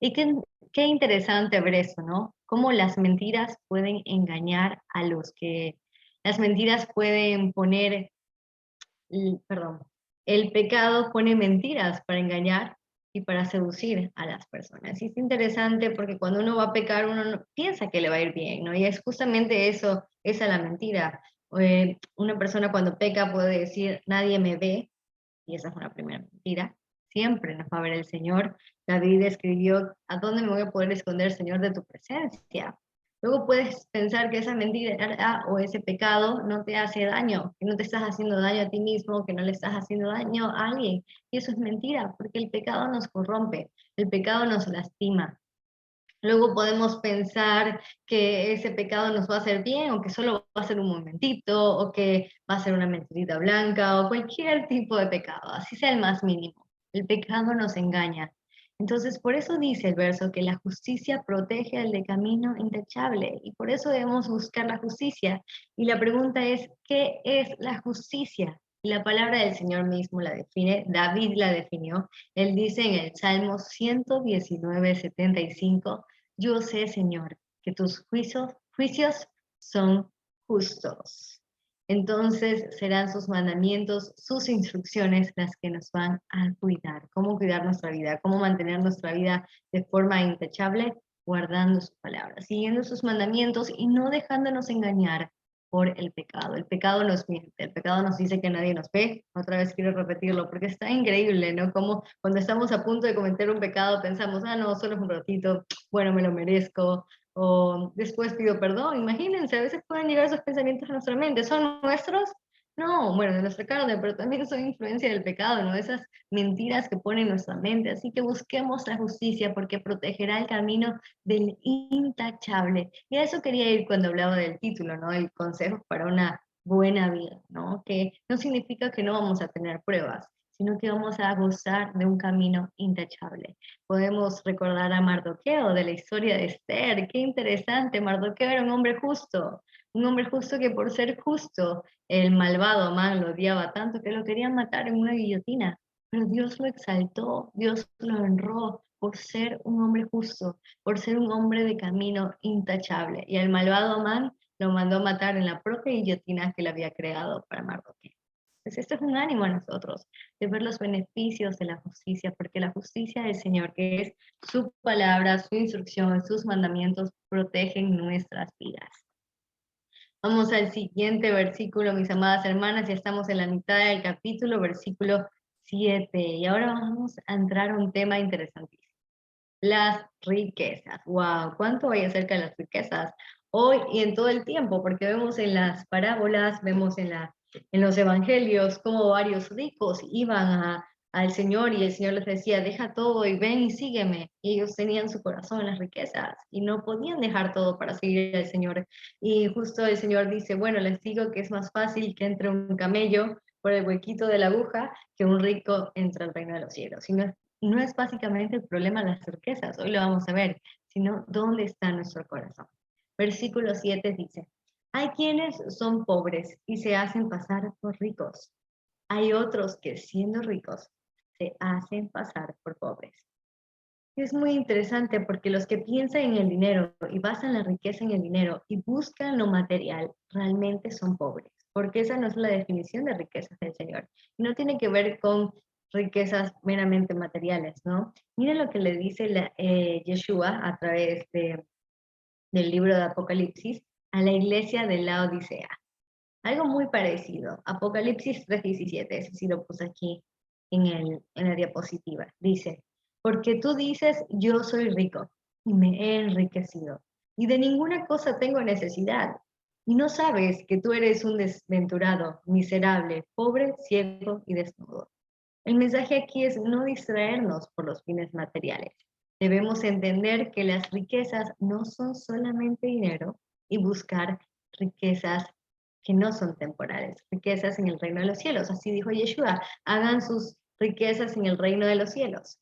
S1: Y qué interesante ver eso, ¿no? Cómo las mentiras pueden engañar a los que... Las mentiras pueden poner, perdón, el pecado pone mentiras para engañar y para seducir a las personas. Y es interesante porque cuando uno va a pecar, uno no, piensa que le va a ir bien, ¿no? Y es justamente eso, esa la mentira. Una persona cuando peca puede decir, nadie me ve, y esa es una primera mentira. Siempre nos va a ver el Señor. David escribió, ¿a dónde me voy a poder esconder, Señor, de tu presencia? Luego puedes pensar que esa mentira o ese pecado no te hace daño, que no te estás haciendo daño a ti mismo, que no le estás haciendo daño a alguien. Y eso es mentira, porque el pecado nos corrompe, el pecado nos lastima. Luego podemos pensar que ese pecado nos va a hacer bien, o que solo va a ser un momentito, o que va a ser una mentirita blanca, o cualquier tipo de pecado, así sea el más mínimo. El pecado nos engaña. Entonces, por eso dice el verso que la justicia protege al de camino intachable, y por eso debemos buscar la justicia. Y la pregunta es, ¿qué es la justicia? La palabra del Señor mismo la define, David la definió. Él dice en el Salmo 119:75, yo sé, Señor, que tus juicios son justos. Entonces serán sus mandamientos, sus instrucciones las que nos van a cuidar. Cómo cuidar nuestra vida, cómo mantener nuestra vida de forma intachable, guardando sus palabras, siguiendo sus mandamientos y no dejándonos engañar por el pecado. El pecado nos miente, el pecado nos dice que nadie nos ve. Otra vez quiero repetirlo porque está increíble, ¿no? Como cuando estamos a punto de cometer un pecado pensamos, ah, no, solo es un ratito, bueno, me lo merezco, o después pido perdón. Imagínense, a veces pueden llegar esos pensamientos a nuestra mente. ¿Son nuestros? No, bueno, de nuestra carne, pero también son influencia del pecado, ¿no? Esas mentiras que pone en nuestra mente. Así que busquemos la justicia porque protegerá el camino del intachable. Y a eso quería ir cuando hablaba del título, ¿no? El consejo para una buena vida, ¿no? Que no significa que no vamos a tener pruebas, sino que vamos a gozar de un camino intachable. Podemos recordar a Mardoqueo de la historia de Esther. Qué interesante, Mardoqueo era un hombre justo que por ser justo, el malvado Amán lo odiaba tanto que lo querían matar en una guillotina. Pero Dios lo exaltó, Dios lo honró por ser un hombre justo, por ser un hombre de camino intachable. Y el malvado Amán lo mandó a matar en la propia guillotina que le había creado para Mardoqueo. Pues esto es un ánimo a nosotros, de ver los beneficios de la justicia, porque la justicia del Señor, que es su palabra, su instrucción, sus mandamientos, protegen nuestras vidas. Vamos al siguiente versículo, mis amadas hermanas, ya estamos en la mitad del capítulo, versículo 7. Y ahora vamos a entrar a un tema interesantísimo. Las riquezas. Wow, ¿cuánto hay acerca de las riquezas? Hoy y en todo el tiempo, porque vemos en las parábolas, vemos en los evangelios cómo varios ricos iban al Señor y el Señor les decía, deja todo y ven y sígueme. Y ellos tenían su corazón en las riquezas y no podían dejar todo para seguir al Señor. Y justo el Señor dice, bueno, les digo que es más fácil que entre un camello por el huequito de la aguja que un rico entre el reino de los cielos. Y no es básicamente el problema las riquezas, hoy lo vamos a ver, sino dónde está nuestro corazón. Versículo 7 dice, hay quienes son pobres y se hacen pasar por ricos. Hay otros que siendo ricos se hacen pasar por pobres. Es muy interesante porque los que piensan en el dinero y basan la riqueza en el dinero y buscan lo material realmente son pobres, porque esa no es la definición de riqueza del Señor. Y no tiene que ver con riquezas meramente materiales, ¿no? Miren lo que le dice Yeshua a través del libro de Apocalipsis a la iglesia de la Odisea. Algo muy parecido. Apocalipsis 3:17, ese sí lo puse aquí en la diapositiva. Dice, porque tú dices, yo soy rico y me he enriquecido y de ninguna cosa tengo necesidad. Y no sabes que tú eres un desventurado, miserable, pobre, ciego y desnudo. El mensaje aquí es no distraernos por los fines materiales. Debemos entender que las riquezas no son solamente dinero y buscar riquezas que no son temporales, riquezas en el reino de los cielos. Así dijo Yeshua, hagan sus riquezas en el reino de los cielos.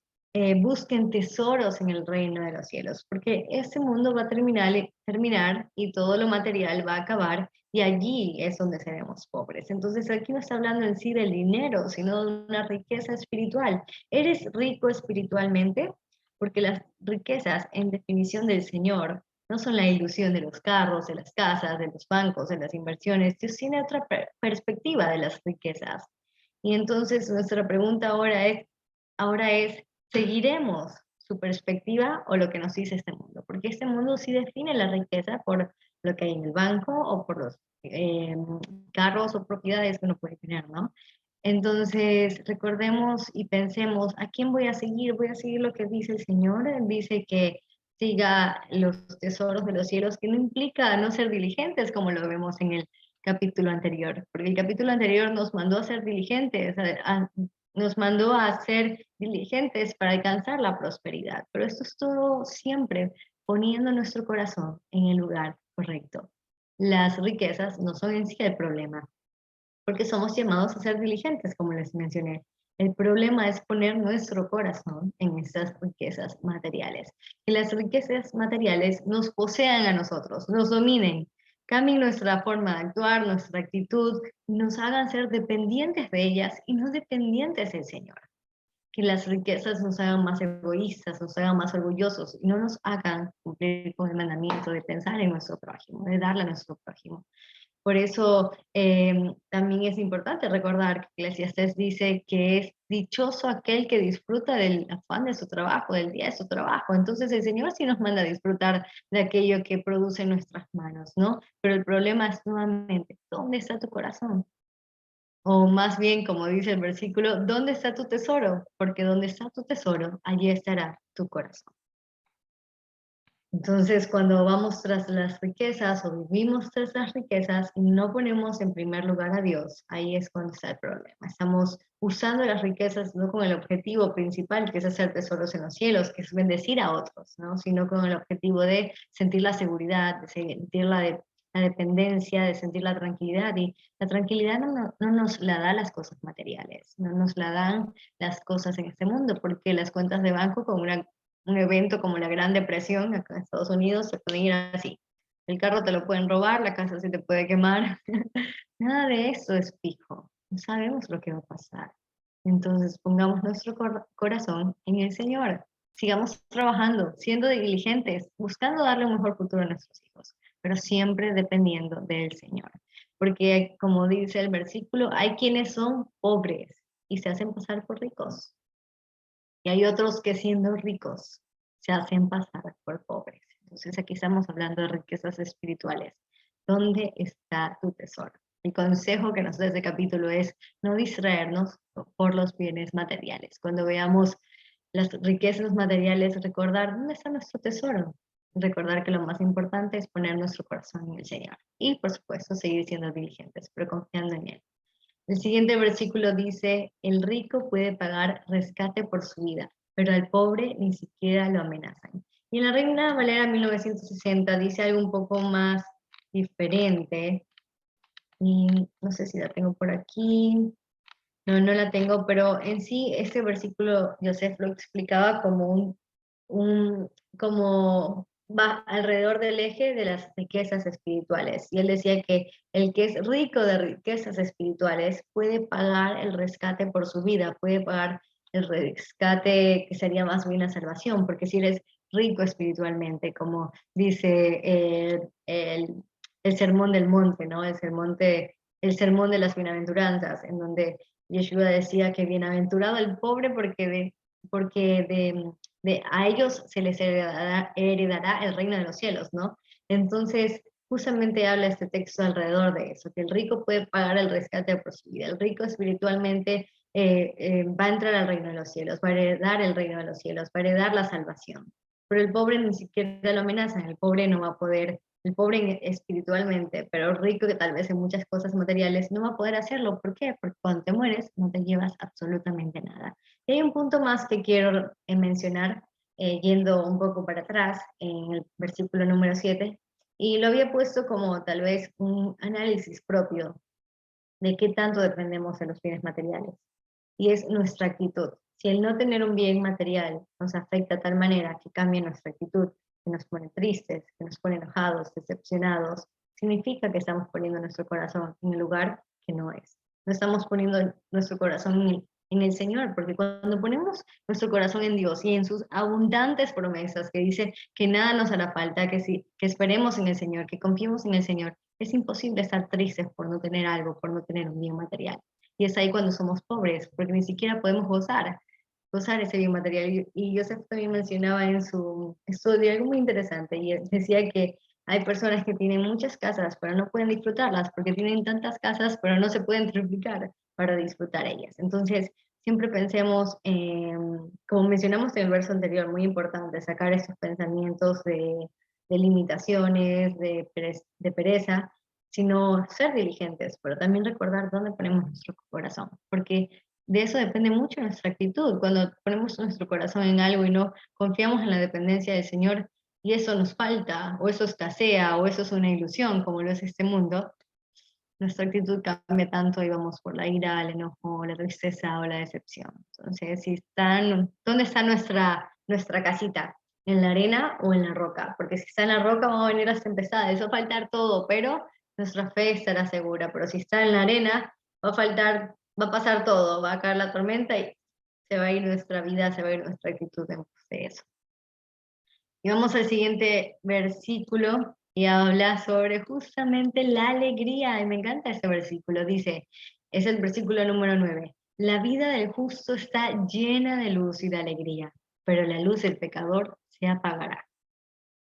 S1: Busquen tesoros en el reino de los cielos, porque este mundo va a terminar y todo lo material va a acabar y allí es donde seremos pobres. Entonces aquí no está hablando en sí del dinero, sino de una riqueza espiritual. ¿Eres rico espiritualmente? Porque las riquezas en definición del Señor no son la ilusión de los carros, de las casas, de los bancos, de las inversiones. Dios tiene otra perspectiva de las riquezas. Y entonces nuestra pregunta ahora es, ¿seguiremos su perspectiva o lo que nos dice este mundo? Porque este mundo sí define la riqueza por lo que hay en el banco o por los carros o propiedades que uno puede tener, ¿no? Entonces, recordemos y pensemos, ¿a quién voy a seguir? Voy a seguir lo que dice el Señor. Él dice que siga los tesoros de los cielos, que no implica no ser diligentes, como lo vemos en el capítulo anterior, porque el capítulo anterior nos mandó a ser diligentes, nos mandó a ser diligentes para alcanzar la prosperidad, pero esto es todo siempre poniendo nuestro corazón en el lugar correcto. Las riquezas no son en sí el problema, porque somos llamados a ser diligentes, como les mencioné. El problema es poner nuestro corazón en esas riquezas materiales. Que las riquezas materiales nos posean a nosotros, nos dominen, cambien nuestra forma de actuar, nuestra actitud, y nos hagan ser dependientes de ellas y no dependientes del Señor. Que las riquezas nos hagan más egoístas, nos hagan más orgullosos y no nos hagan cumplir con el mandamiento de pensar en nuestro prójimo, de darle a nuestro prójimo. Por eso también es importante recordar que Eclesiastés dice que es dichoso aquel que disfruta del afán de su trabajo, del día de su trabajo. Entonces el Señor sí nos manda a disfrutar de aquello que produce nuestras manos, ¿no? Pero el problema es nuevamente, ¿dónde está tu corazón? O más bien, como dice el versículo, ¿dónde está tu tesoro? Porque donde está tu tesoro, allí estará tu corazón. Entonces, cuando vamos tras las riquezas o vivimos tras las riquezas y no ponemos en primer lugar a Dios, ahí es cuando está el problema. Estamos usando las riquezas no con el objetivo principal, que es hacer tesoros en los cielos, que es bendecir a otros, ¿no? Sino con el objetivo de sentir la seguridad, de sentir la dependencia, de sentir la tranquilidad. Y la tranquilidad no nos la da las cosas materiales, no nos la dan las cosas en este mundo, porque las cuentas de banco con un evento como la Gran Depresión acá en Estados Unidos se pueden ir así. El carro te lo pueden robar, la casa se te puede quemar. Nada de eso es fijo. No sabemos lo que va a pasar. Entonces pongamos nuestro corazón en el Señor. Sigamos trabajando, siendo diligentes, buscando darle un mejor futuro a nuestros hijos, pero siempre dependiendo del Señor. Porque como dice el versículo, hay quienes son pobres y se hacen pasar por ricos. Y hay otros que siendo ricos se hacen pasar por pobres. Entonces aquí estamos hablando de riquezas espirituales. ¿Dónde está tu tesoro? El consejo que nos da este capítulo es no distraernos por los bienes materiales. Cuando veamos las riquezas materiales, recordar dónde está nuestro tesoro. Recordar que lo más importante es poner nuestro corazón en el Señor. Y por supuesto, seguir siendo diligentes, pero confiando en Él. El siguiente versículo dice, el rico puede pagar rescate por su vida, pero al pobre ni siquiera lo amenazan. Y en la Reina Valera 1960 dice algo un poco más diferente, y no sé si la tengo por aquí, no la tengo, pero en sí este versículo Joseph lo explicaba como un como va alrededor del eje de las riquezas espirituales. Y él decía que el que es rico de riquezas espirituales puede pagar el rescate por su vida, puede pagar el rescate que sería más bien la salvación, porque si eres rico espiritualmente, como dice el sermón del monte, ¿no? El sermón de las bienaventuranzas, en donde Yeshua decía que bienaventurado el pobre porque a ellos se les heredará el reino de los cielos, ¿no? Entonces, justamente habla este texto alrededor de eso, que el rico puede pagar el rescate por su vida. El rico espiritualmente va a entrar al reino de los cielos, va a heredar el reino de los cielos, va a heredar la salvación. Pero el pobre ni siquiera lo amenazan, el pobre no va a poder, el pobre espiritualmente, pero el rico que tal vez en muchas cosas materiales no va a poder hacerlo. ¿Por qué? Porque cuando te mueres no te llevas absolutamente nada. Y hay un punto más que quiero mencionar, yendo un poco para atrás, en el versículo número 7, y lo había puesto como tal vez un análisis propio de qué tanto dependemos de los bienes materiales. Y es nuestra actitud. Si el no tener un bien material nos afecta de tal manera que cambie nuestra actitud, que nos pone tristes, que nos pone enojados, decepcionados, significa que estamos poniendo nuestro corazón en el lugar que no es. No estamos poniendo nuestro corazón en el Señor, porque cuando ponemos nuestro corazón en Dios y en sus abundantes promesas, que dice que nada nos hará falta, que esperemos en el Señor, que confiemos en el Señor, es imposible estar tristes por no tener algo, por no tener un bien material. Y es ahí cuando somos pobres, porque ni siquiera podemos gozar ese bien material. Y Joseph también mencionaba en su estudio algo muy interesante, y decía que hay personas que tienen muchas casas, pero no pueden disfrutarlas, porque tienen tantas casas, pero no se pueden triplicar para disfrutar ellas. Entonces, siempre pensemos, como mencionamos en el verso anterior, muy importante, sacar esos pensamientos de limitaciones, de pereza, sino ser diligentes, pero también recordar dónde ponemos nuestro corazón, porque de eso depende mucho nuestra actitud. Cuando ponemos nuestro corazón en algo y no confiamos en la dependencia del Señor, y eso nos falta, o eso escasea, o eso es una ilusión, como lo es este mundo, nuestra actitud cambia tanto y vamos por la ira, el enojo, la tristeza o la decepción. Entonces, ¿dónde está nuestra casita? ¿En la arena o en la roca? Porque si está en la roca vamos a venir las tempestades, va a faltar todo, pero nuestra fe estará segura. Pero si está en la arena, va a pasar todo, va a caer la tormenta y se va a ir nuestra vida, se va a ir nuestra actitud en pos de eso. Y vamos al siguiente versículo y habla sobre justamente la alegría. Y me encanta este versículo. Dice, es el versículo número 9. La vida del justo está llena de luz y de alegría, pero la luz del pecador se apagará.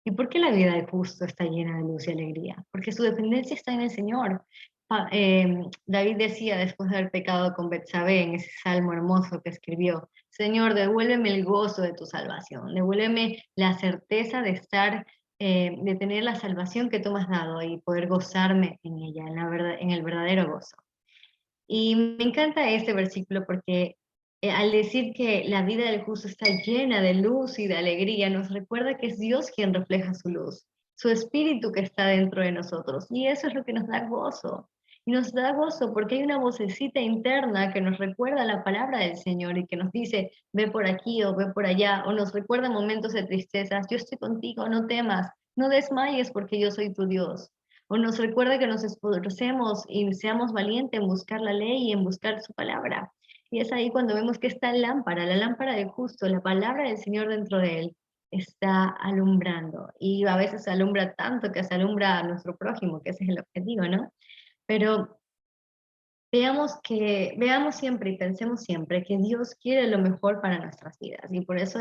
S1: ¿Y por qué la vida del justo está llena de luz y alegría? Porque su dependencia está en el Señor. David decía después de haber pecado con Betsabé en ese salmo hermoso que escribió, Señor, devuélveme el gozo de tu salvación, devuélveme la certeza de de tener la salvación que tú me has dado y poder gozarme en ella, en el verdadero gozo. Y me encanta este versículo porque al decir que la vida del justo está llena de luz y de alegría, nos recuerda que es Dios quien refleja su luz, su espíritu que está dentro de nosotros. Y eso es lo que nos da gozo. Y nos da gozo porque hay una vocecita interna que nos recuerda la palabra del Señor y que nos dice, ve por aquí o ve por allá, o nos recuerda momentos de tristezas, yo estoy contigo, no temas, no desmayes porque yo soy tu Dios. O nos recuerda que nos esforcemos y seamos valientes en buscar la ley y en buscar su palabra. Y es ahí cuando vemos que esta lámpara, la lámpara del justo, la palabra del Señor dentro de él, está alumbrando. Y a veces alumbra tanto que se alumbra a nuestro prójimo, que ese es el objetivo, ¿no? Pero veamos siempre y pensemos siempre que Dios quiere lo mejor para nuestras vidas y por eso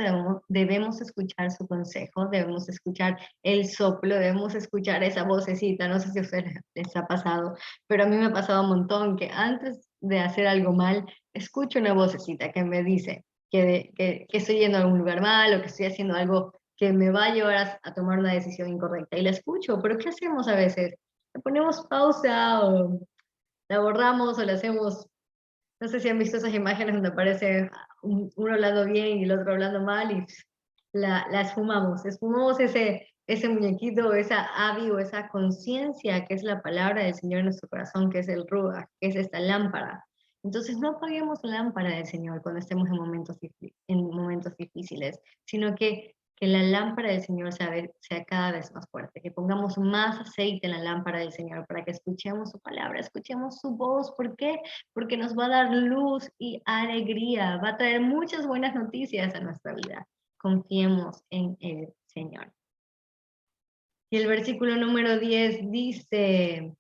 S1: debemos escuchar su consejo, debemos escuchar el soplo, debemos escuchar esa vocecita, no sé si a ustedes les ha pasado, pero a mí me ha pasado un montón que antes de hacer algo mal, escucho una vocecita que me dice que estoy yendo a algún lugar mal o que estoy haciendo algo que me va a llevar a tomar una decisión incorrecta y la escucho, pero ¿qué hacemos a veces? Le ponemos pausa o la borramos o la hacemos, no sé si han visto esas imágenes donde aparece uno hablando bien y el otro hablando mal y la esfumamos ese muñequito, esa avi o esa conciencia que es la palabra del Señor en nuestro corazón, que es el Ruach, que es esta lámpara. Entonces no apaguemos la lámpara del Señor cuando estemos en momentos difíciles, sino que la lámpara del Señor sea cada vez más fuerte, que pongamos más aceite en la lámpara del Señor para que escuchemos su palabra, escuchemos su voz. ¿Por qué? Porque nos va a dar luz y alegría, va a traer muchas buenas noticias a nuestra vida. Confiemos en el Señor. Y el versículo número 10 dice,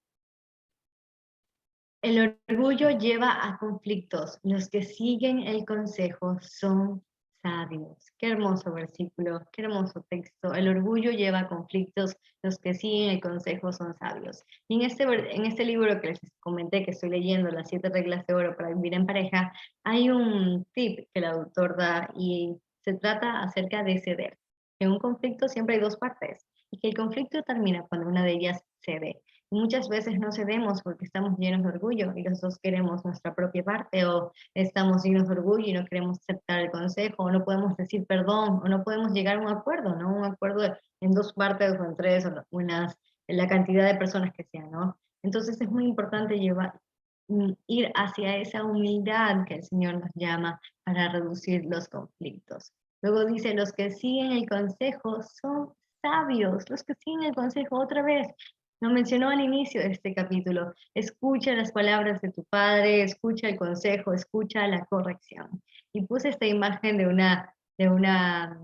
S1: el orgullo lleva a conflictos, los que siguen el consejo son sabios. Qué hermoso versículo, qué hermoso texto. El orgullo lleva a conflictos, los que siguen el consejo son sabios. Y en este libro que les comenté que estoy leyendo, Las 7 reglas de oro para vivir en pareja, hay un tip que el autor da y se trata acerca de ceder. En un conflicto siempre hay dos partes y que el conflicto termina cuando una de ellas cede. Muchas veces no cedemos porque estamos llenos de orgullo y los dos queremos nuestra propia parte o estamos llenos de orgullo y no queremos aceptar el consejo o no podemos decir perdón o no podemos llegar a un acuerdo, ¿no? Un acuerdo en dos partes o en tres o en la cantidad de personas que sean, ¿no? Entonces es muy importante ir hacia esa humildad que el Señor nos llama para reducir los conflictos. Luego dice, los que siguen el consejo son sabios, los que siguen el consejo otra vez. Lo mencionó al inicio de este capítulo. Escucha las palabras de tu padre, escucha el consejo, escucha la corrección. Y puse esta imagen de una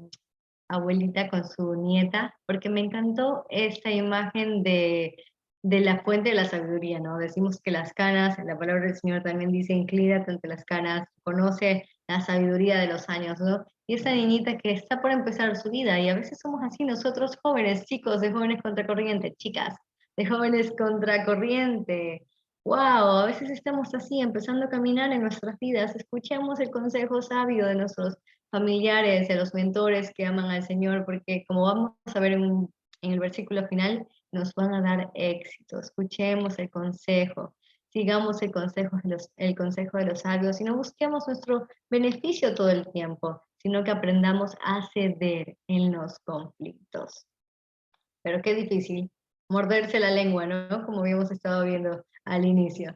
S1: abuelita con su nieta, porque me encantó esta imagen de la fuente de la sabiduría, ¿no? Decimos que las canas, la palabra del Señor también dice, inclínate ante las canas, conoce la sabiduría de los años, ¿no? Y esa niñita que está por empezar su vida, y a veces somos así nosotros jóvenes, chicos, de jóvenes contracorriente, chicas, de jóvenes contracorriente. Wow, a veces estamos así, empezando a caminar en nuestras vidas. Escuchemos el consejo sabio de nuestros familiares, de los mentores que aman al Señor, porque como vamos a ver en el versículo final, nos van a dar éxito. Escuchemos el consejo, sigamos el consejo de los sabios y no busquemos nuestro beneficio todo el tiempo, sino que aprendamos a ceder en los conflictos. Pero qué difícil, morderse la lengua, ¿no? Como habíamos estado viendo al inicio.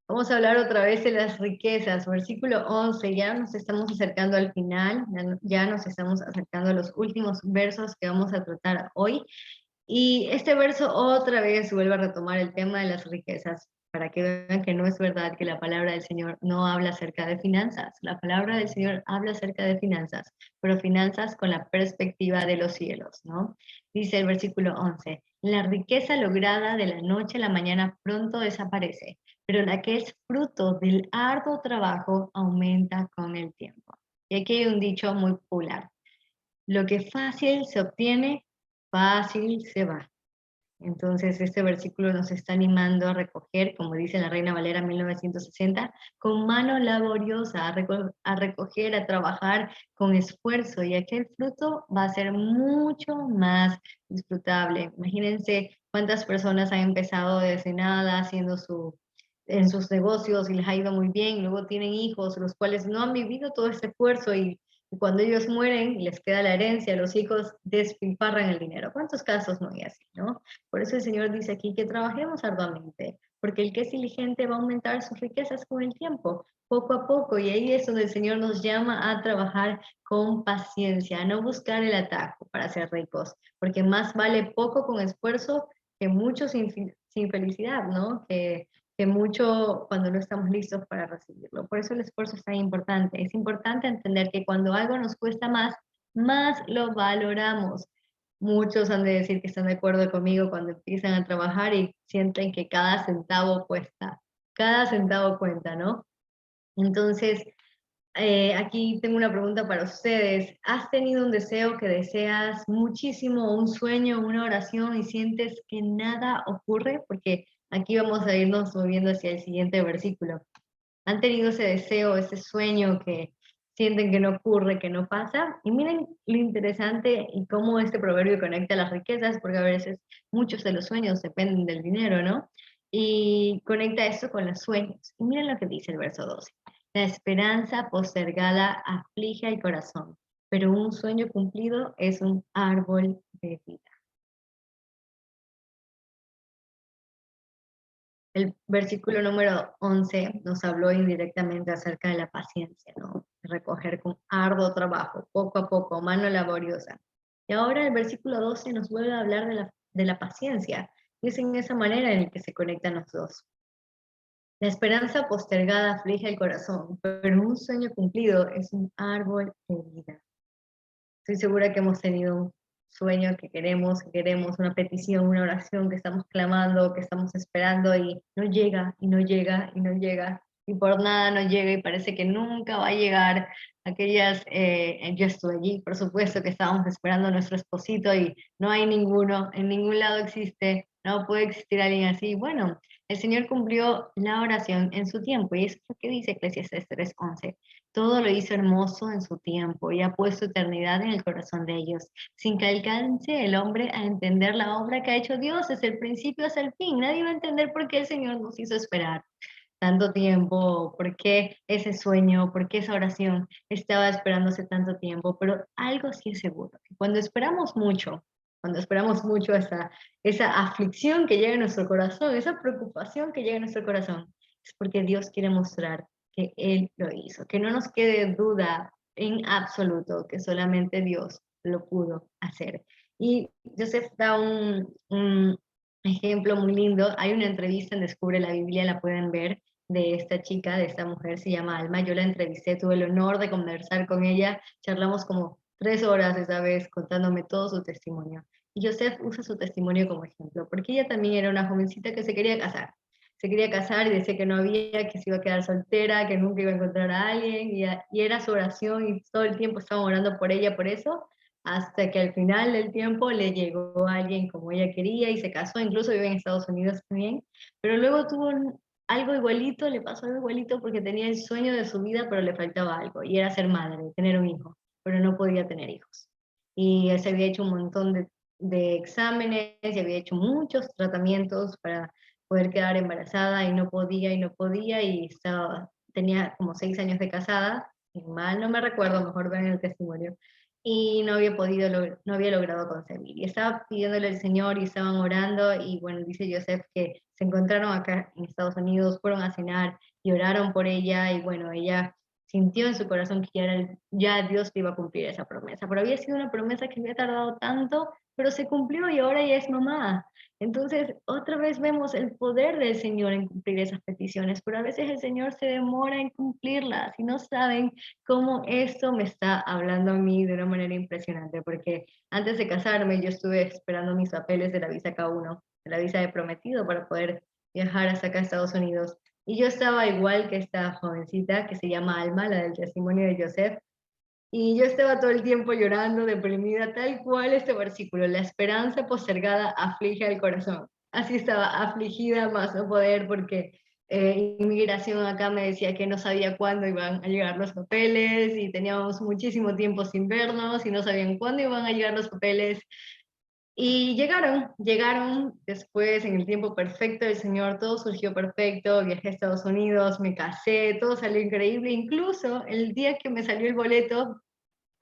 S1: Vamos a hablar otra vez de las riquezas, versículo 11, ya nos estamos acercando al final, ya nos estamos acercando a los últimos versos que vamos a tratar hoy. Y este verso otra vez vuelve a retomar el tema de las riquezas, para que vean que no es verdad que la palabra del Señor no habla acerca de finanzas. La palabra del Señor habla acerca de finanzas, pero finanzas con la perspectiva de los cielos, ¿no? Dice el versículo 11, la riqueza lograda de la noche a la mañana pronto desaparece, pero la que es fruto del arduo trabajo aumenta con el tiempo. Y aquí hay un dicho muy popular, lo que fácil se obtiene, fácil se va. Entonces, este versículo nos está animando a recoger, como dice la Reina Valera 1960, con mano laboriosa, a recoger, a trabajar con esfuerzo, y aquel fruto va a ser mucho más disfrutable. Imagínense cuántas personas han empezado desde nada haciendo en sus negocios y les ha ido muy bien, y luego tienen hijos, los cuales no han vivido todo este esfuerzo y cuando ellos mueren y les queda la herencia, los hijos despilfarran el dinero. ¿Cuántos casos no hay así, no? Por eso el Señor dice aquí que trabajemos arduamente, porque el que es diligente va a aumentar sus riquezas con el tiempo, poco a poco, y ahí es donde el Señor nos llama a trabajar con paciencia, a no buscar el atajo para ser ricos, porque más vale poco con esfuerzo que mucho sin felicidad, ¿no? Que mucho cuando no estamos listos para recibirlo. Por eso el esfuerzo es tan importante. Es importante entender que cuando algo nos cuesta más lo valoramos. Muchos han de decir que están de acuerdo conmigo cuando empiezan a trabajar y sienten que cada centavo cuesta. cada centavo cuenta, ¿no? Entonces, aquí tengo una pregunta para ustedes. ¿Has tenido un deseo que deseas muchísimo, un sueño, una oración y sientes que nada ocurre? Porque aquí vamos a irnos moviendo hacia el siguiente versículo. ¿Han tenido ese deseo, ese sueño que sienten que no ocurre, que no pasa? Y miren lo interesante y cómo este proverbio conecta las riquezas, porque a veces muchos de los sueños dependen del dinero, ¿no? Y conecta esto con los sueños. Y miren lo que dice el verso 12. La esperanza postergada aflige al corazón, pero un sueño cumplido es un árbol de vida. El versículo número 11 nos habló indirectamente acerca de la paciencia, ¿no? Recoger con arduo trabajo, poco a poco, mano laboriosa. Y ahora el versículo 12 nos vuelve a hablar de la paciencia. Y es en esa manera en la que se conectan los dos. La esperanza postergada aflige el corazón, pero un sueño cumplido es un árbol de vida. Estoy segura que hemos tenido un sueño que queremos una petición, una oración que estamos clamando, que estamos esperando y no llega, y no llega, y no llega, y por nada no llega y parece que nunca va a llegar. Yo estuve allí, por supuesto que estábamos esperando a nuestro esposito y no hay ninguno, en ningún lado existe, no puede existir alguien así. Bueno, el Señor cumplió la oración en su tiempo y eso es lo que dice Eclesiastés 3:11. Todo lo hizo hermoso en su tiempo y ha puesto eternidad en el corazón de ellos, sin que alcance el hombre a entender la obra que ha hecho Dios desde el principio hasta el fin. Nadie va a entender por qué el Señor nos hizo esperar tanto tiempo, por qué ese sueño, por qué esa oración estaba esperándose tanto tiempo, pero algo sí es seguro, que cuando esperamos mucho esa aflicción que llega a nuestro corazón, esa preocupación que llega a nuestro corazón, es porque Dios quiere mostrar que Él lo hizo, que no nos quede duda en absoluto que solamente Dios lo pudo hacer. Y Joseph da un ejemplo muy lindo. Hay una entrevista en Descubre la Biblia, la pueden ver, de esta chica, de esta mujer, se llama Alma. Yo la entrevisté, tuve el honor de conversar con ella, charlamos como 3 horas esa vez contándome todo su testimonio. Y Joseph usa su testimonio como ejemplo, porque ella también era una jovencita que se quería casar. Se quería casar y decía que no había, que se iba a quedar soltera, que nunca iba a encontrar a alguien, y era su oración y todo el tiempo estaban orando por ella, por eso, hasta que al final del tiempo le llegó alguien como ella quería y se casó, incluso vive en Estados Unidos también, pero luego tuvo algo igualito, le pasó algo igualito porque tenía el sueño de su vida, pero le faltaba algo, y era ser madre, tener un hijo, pero no podía tener hijos. Y se había hecho un montón de exámenes, y había hecho muchos tratamientos para poder quedar embarazada y no podía, y tenía como 6 años de casada, y mal no me recuerdo, mejor ven el testimonio, y no había no había logrado concebir. Y estaba pidiéndole al Señor y estaban orando y bueno, dice Joseph que se encontraron acá en Estados Unidos, fueron a cenar y oraron por ella y bueno, ella sintió en su corazón que ya Dios le iba a cumplir esa promesa, pero había sido una promesa que había tardado tanto, pero se cumplió y ahora ya es mamá. Entonces, otra vez vemos el poder del Señor en cumplir esas peticiones, pero a veces el Señor se demora en cumplirlas y no saben cómo esto me está hablando a mí de una manera impresionante, porque antes de casarme yo estuve esperando mis papeles de la visa K1, de la visa de prometido para poder viajar hasta acá a Estados Unidos. Y yo estaba igual que esta jovencita que se llama Alma, la del testimonio de Joseph, y yo estaba todo el tiempo llorando, deprimida, tal cual este versículo, la esperanza postergada aflige al corazón. Así estaba, afligida más no poder, porque inmigración acá me decía que no sabía cuándo iban a llegar los papeles y teníamos muchísimo tiempo sin vernos y no sabían cuándo iban a llegar los papeles. Y llegaron después en el tiempo perfecto del Señor, todo surgió perfecto, viajé a Estados Unidos, me casé, todo salió increíble, incluso el día que me salió el boleto,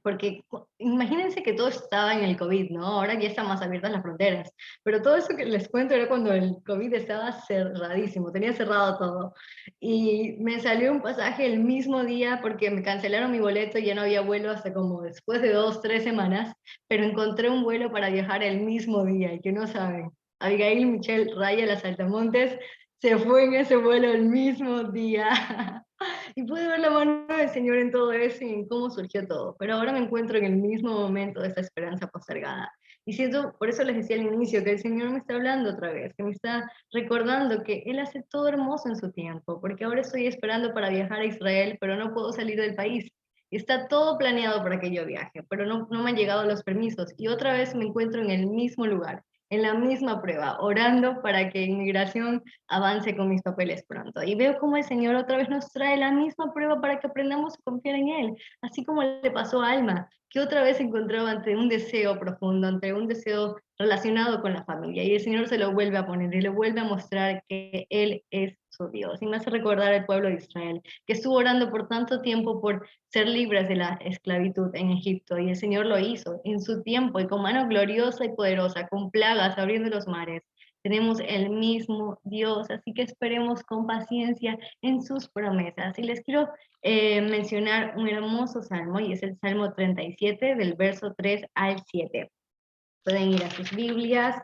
S1: porque imagínense que todo estaba en el COVID, ¿no? Ahora ya están más abiertas las fronteras, pero todo eso que les cuento era cuando el COVID estaba cerradísimo, tenía cerrado todo. Y me salió un pasaje el mismo día porque me cancelaron mi boleto y ya no había vuelo hasta como después de 2, 3 semanas, pero encontré un vuelo para viajar el mismo día y que no saben. Abigail Michelle Raya Las Altamontes se fue en ese vuelo el mismo día. Y pude ver la mano del Señor en todo eso y en cómo surgió todo. Pero ahora me encuentro en el mismo momento de esa esperanza postergada. Y siento, por eso les decía al inicio, que el Señor me está hablando otra vez, que me está recordando que Él hace todo hermoso en su tiempo, porque ahora estoy esperando para viajar a Israel, pero no puedo salir del país. Y está todo planeado para que yo viaje, pero no me han llegado los permisos. Y otra vez me encuentro en el mismo lugar, en la misma prueba, orando para que inmigración avance con mis papeles pronto. Y veo cómo el Señor otra vez nos trae la misma prueba para que aprendamos a confiar en Él, así como le pasó a Alma, que otra vez se encontraba ante un deseo profundo, ante un deseo relacionado con la familia, y el Señor se lo vuelve a poner y le vuelve a mostrar que Él es su Dios. Y me hace recordar al pueblo de Israel, que estuvo orando por tanto tiempo por ser libres de la esclavitud en Egipto, y el Señor lo hizo en su tiempo, y con mano gloriosa y poderosa, con plagas abriendo los mares. Tenemos el mismo Dios, así que esperemos con paciencia en sus promesas. Y les quiero mencionar un hermoso salmo, y es el Salmo 37, del verso 3 al 7. Pueden ir a sus Biblias,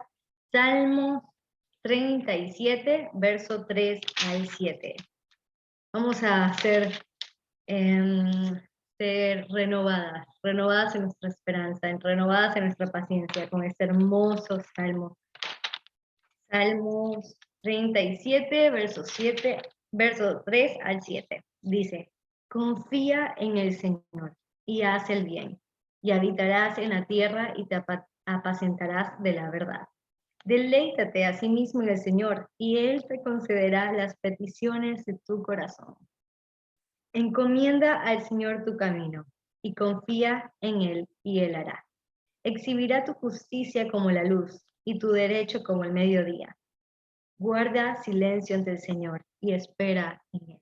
S1: Salmo 37, verso 3 al 7. Vamos a ser renovadas en nuestra esperanza, renovadas en nuestra paciencia con este hermoso salmo. Salmos 37, verso 3 al 7. Dice: confía en el Señor y haz el bien, y habitarás en la tierra y te apacentarás de la verdad. Deleítate a sí mismo en el Señor, y Él te concederá las peticiones de tu corazón. Encomienda al Señor tu camino, y confía en Él, y Él hará. Exhibirá tu justicia como la luz, y tu derecho como el mediodía. Guarda silencio ante el Señor y espera en Él.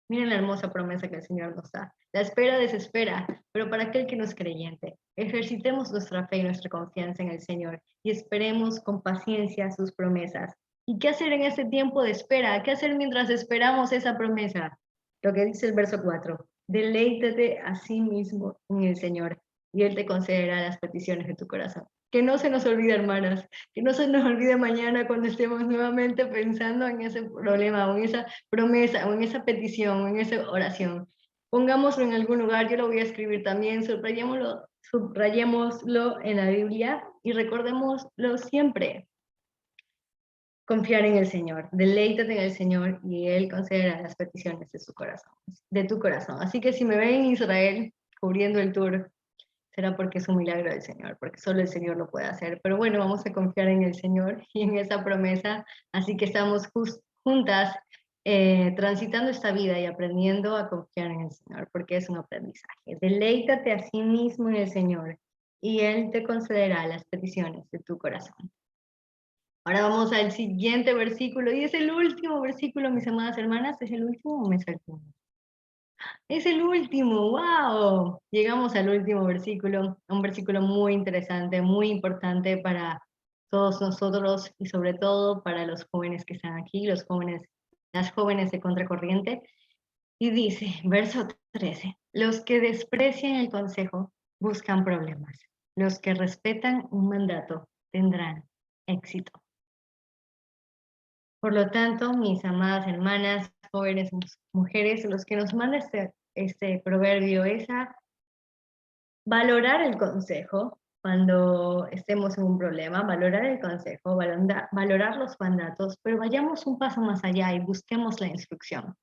S1: Miren la hermosa promesa que el Señor nos da. La espera desespera, pero para aquel que no es creyente, ejercitemos nuestra fe y nuestra confianza en el Señor y esperemos con paciencia sus promesas. ¿Y qué hacer en este tiempo de espera? ¿Qué hacer mientras esperamos esa promesa? Lo que dice el verso 4. Deleítate a sí mismo en el Señor y Él te concederá las peticiones de tu corazón. Que no se nos olvide, hermanas, que no se nos olvide mañana cuando estemos nuevamente pensando en ese problema, o en esa promesa, o en esa petición, o en esa oración. Pongámoslo en algún lugar, yo lo voy a escribir también, subrayémoslo en la Biblia y recordémoslo siempre. Confiar en el Señor, deleítate en el Señor y Él concederá las peticiones de su corazón, de tu corazón. Así que si me ven en Israel cubriendo el tour, será porque es un milagro del Señor, porque solo el Señor lo puede hacer. Pero bueno, vamos a confiar en el Señor y en esa promesa, así que estamos juntas transitando esta vida y aprendiendo a confiar en el Señor, porque es un aprendizaje. Deleítate a sí mismo en el Señor y Él te concederá las peticiones de tu corazón. Ahora vamos al siguiente versículo, y es el último versículo, mis amadas hermanas. ¿Es el último o me salto? Es el último, wow. Llegamos al último versículo, un versículo muy interesante, muy importante para todos nosotros y sobre todo para los jóvenes que están aquí, las jóvenes de Contracorriente. Y dice, verso 13, los que desprecian el consejo buscan problemas, los que respetan un mandato tendrán éxito. Por lo tanto, mis amadas hermanas, jóvenes, mujeres, los que nos manda este proverbio es a valorar el consejo cuando estemos en un problema, valorar el consejo, valorar los mandatos, pero vayamos un paso más allá y busquemos la instrucción.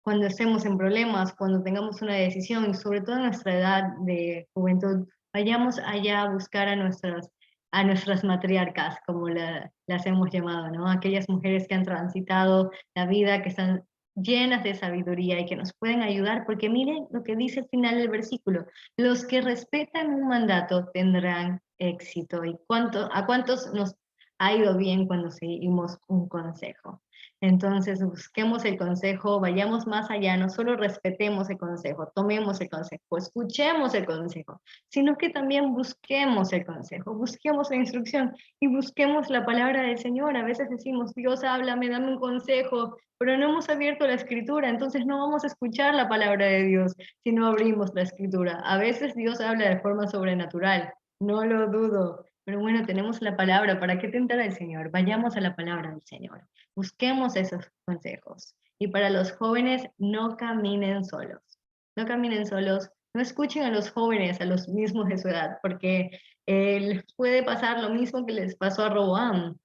S1: Cuando estemos en problemas, cuando tengamos una decisión, y sobre todo en nuestra edad de juventud, vayamos allá a buscar a nuestras matriarcas, como las hemos llamado, ¿no? Aquellas mujeres que han transitado la vida, que están llenas de sabiduría y que nos pueden ayudar, porque miren lo que dice al final del versículo: los que respetan un mandato tendrán éxito. ¿Y a cuántos nos ha ido bien cuando seguimos un consejo? Entonces busquemos el consejo, vayamos más allá, no solo respetemos el consejo, tomemos el consejo, escuchemos el consejo, sino que también busquemos el consejo, busquemos la instrucción y busquemos la palabra del Señor. A veces decimos, Dios, háblame, dame un consejo, pero no hemos abierto la escritura, entonces no vamos a escuchar la palabra de Dios si no abrimos la escritura. A veces Dios habla de forma sobrenatural, no lo dudo, pero bueno, tenemos la palabra. ¿Para qué tentar al Señor? Vayamos a la palabra del Señor, busquemos esos consejos. Y para los jóvenes, no caminen solos, no caminen solos, No escuchen a los jóvenes, a los mismos de su edad, porque les puede pasar lo mismo que les pasó a Roboam.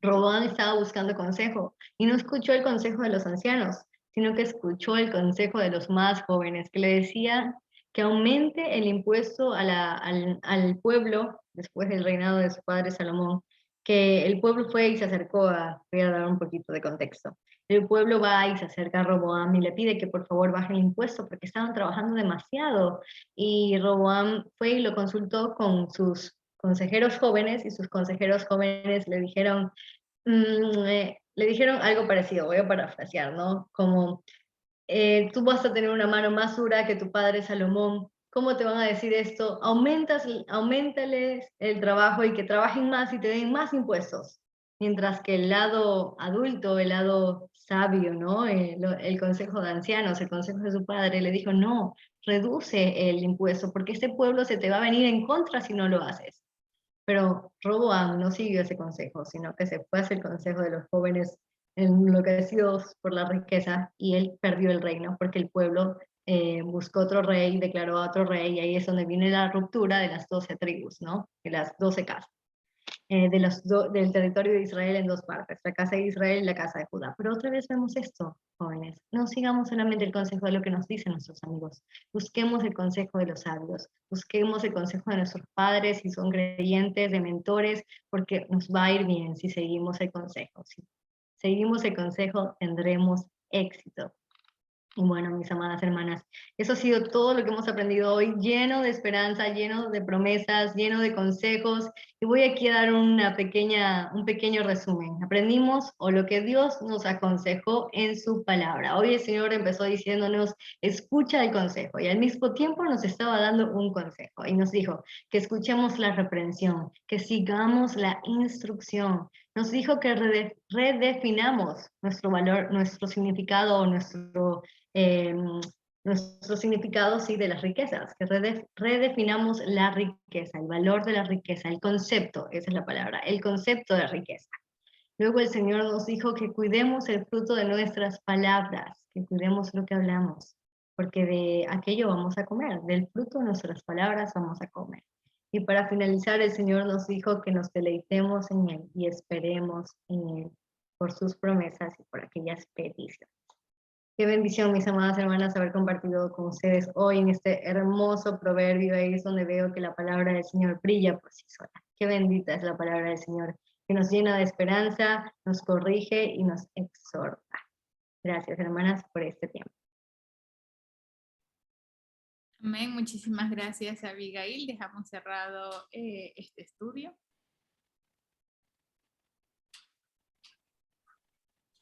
S1: Roboam estaba buscando consejo y no escuchó el consejo de los ancianos, sino que escuchó el consejo de los más jóvenes, que le decía que aumente el impuesto al pueblo después del reinado de su padre Salomón, que el pueblo fue y se acercó voy a dar un poquito de contexto. El pueblo va y se acerca a Roboam y le pide que por favor baje el impuesto porque estaban trabajando demasiado. Y Roboam fue y lo consultó con sus consejeros jóvenes y sus consejeros jóvenes le dijeron algo parecido, voy a parafrasear, ¿no? Como tú vas a tener una mano más dura que tu padre Salomón. ¿Cómo te van a decir esto? Aumentales el trabajo y que trabajen más y te den más impuestos. Mientras que el lado adulto, el lado sabio, ¿no? El consejo de ancianos, el consejo de su padre, le dijo, no, reduce el impuesto porque este pueblo se te va a venir en contra si no lo haces. Pero Roboam no siguió ese consejo, sino que se fue hacia el consejo de los jóvenes enloquecidos por la riqueza y él perdió el reino porque el pueblo buscó otro rey, declaró a otro rey y ahí es donde viene la ruptura de las 12 tribus, ¿no? De las 12 casas del territorio de Israel en dos partes, la casa de Israel y la casa de Judá. Pero otra vez vemos esto, jóvenes, no sigamos solamente el consejo de lo que nos dicen nuestros amigos, busquemos el consejo de los sabios, busquemos el consejo de nuestros padres, si son creyentes, de mentores, porque nos va a ir bien si seguimos el consejo. Si seguimos el consejo, tendremos éxito. Y bueno, mis amadas hermanas, eso ha sido todo lo que hemos aprendido hoy, lleno de esperanza, lleno de promesas, lleno de consejos. Y voy aquí a dar un pequeño resumen. Aprendimos o lo que Dios nos aconsejó en su palabra. Hoy el Señor empezó diciéndonos, escucha el consejo. Y al mismo tiempo nos estaba dando un consejo. Y nos dijo que escuchemos la reprensión, que sigamos la instrucción. Nos dijo que redefinamos nuestro valor, nuestro significado, eh, nuestro significado, sí, de las riquezas, que redefinamos la riqueza, el valor de la riqueza, el concepto, esa es la palabra, el concepto de riqueza. Luego el Señor nos dijo que cuidemos el fruto de nuestras palabras, que cuidemos lo que hablamos, porque de aquello vamos a comer, del fruto de nuestras palabras vamos a comer. Y para finalizar, el Señor nos dijo que nos deleitemos en Él y esperemos en Él por sus promesas y por aquellas peticiones. Qué bendición, mis amadas hermanas, haber compartido con ustedes hoy en este hermoso proverbio. Ahí es donde veo que la palabra del Señor brilla por sí sola. Qué bendita es la palabra del Señor, que nos llena de esperanza, nos corrige y nos exhorta. Gracias, hermanas, por este tiempo.
S2: Amén. Muchísimas gracias, Abigail. Dejamos cerrado este estudio.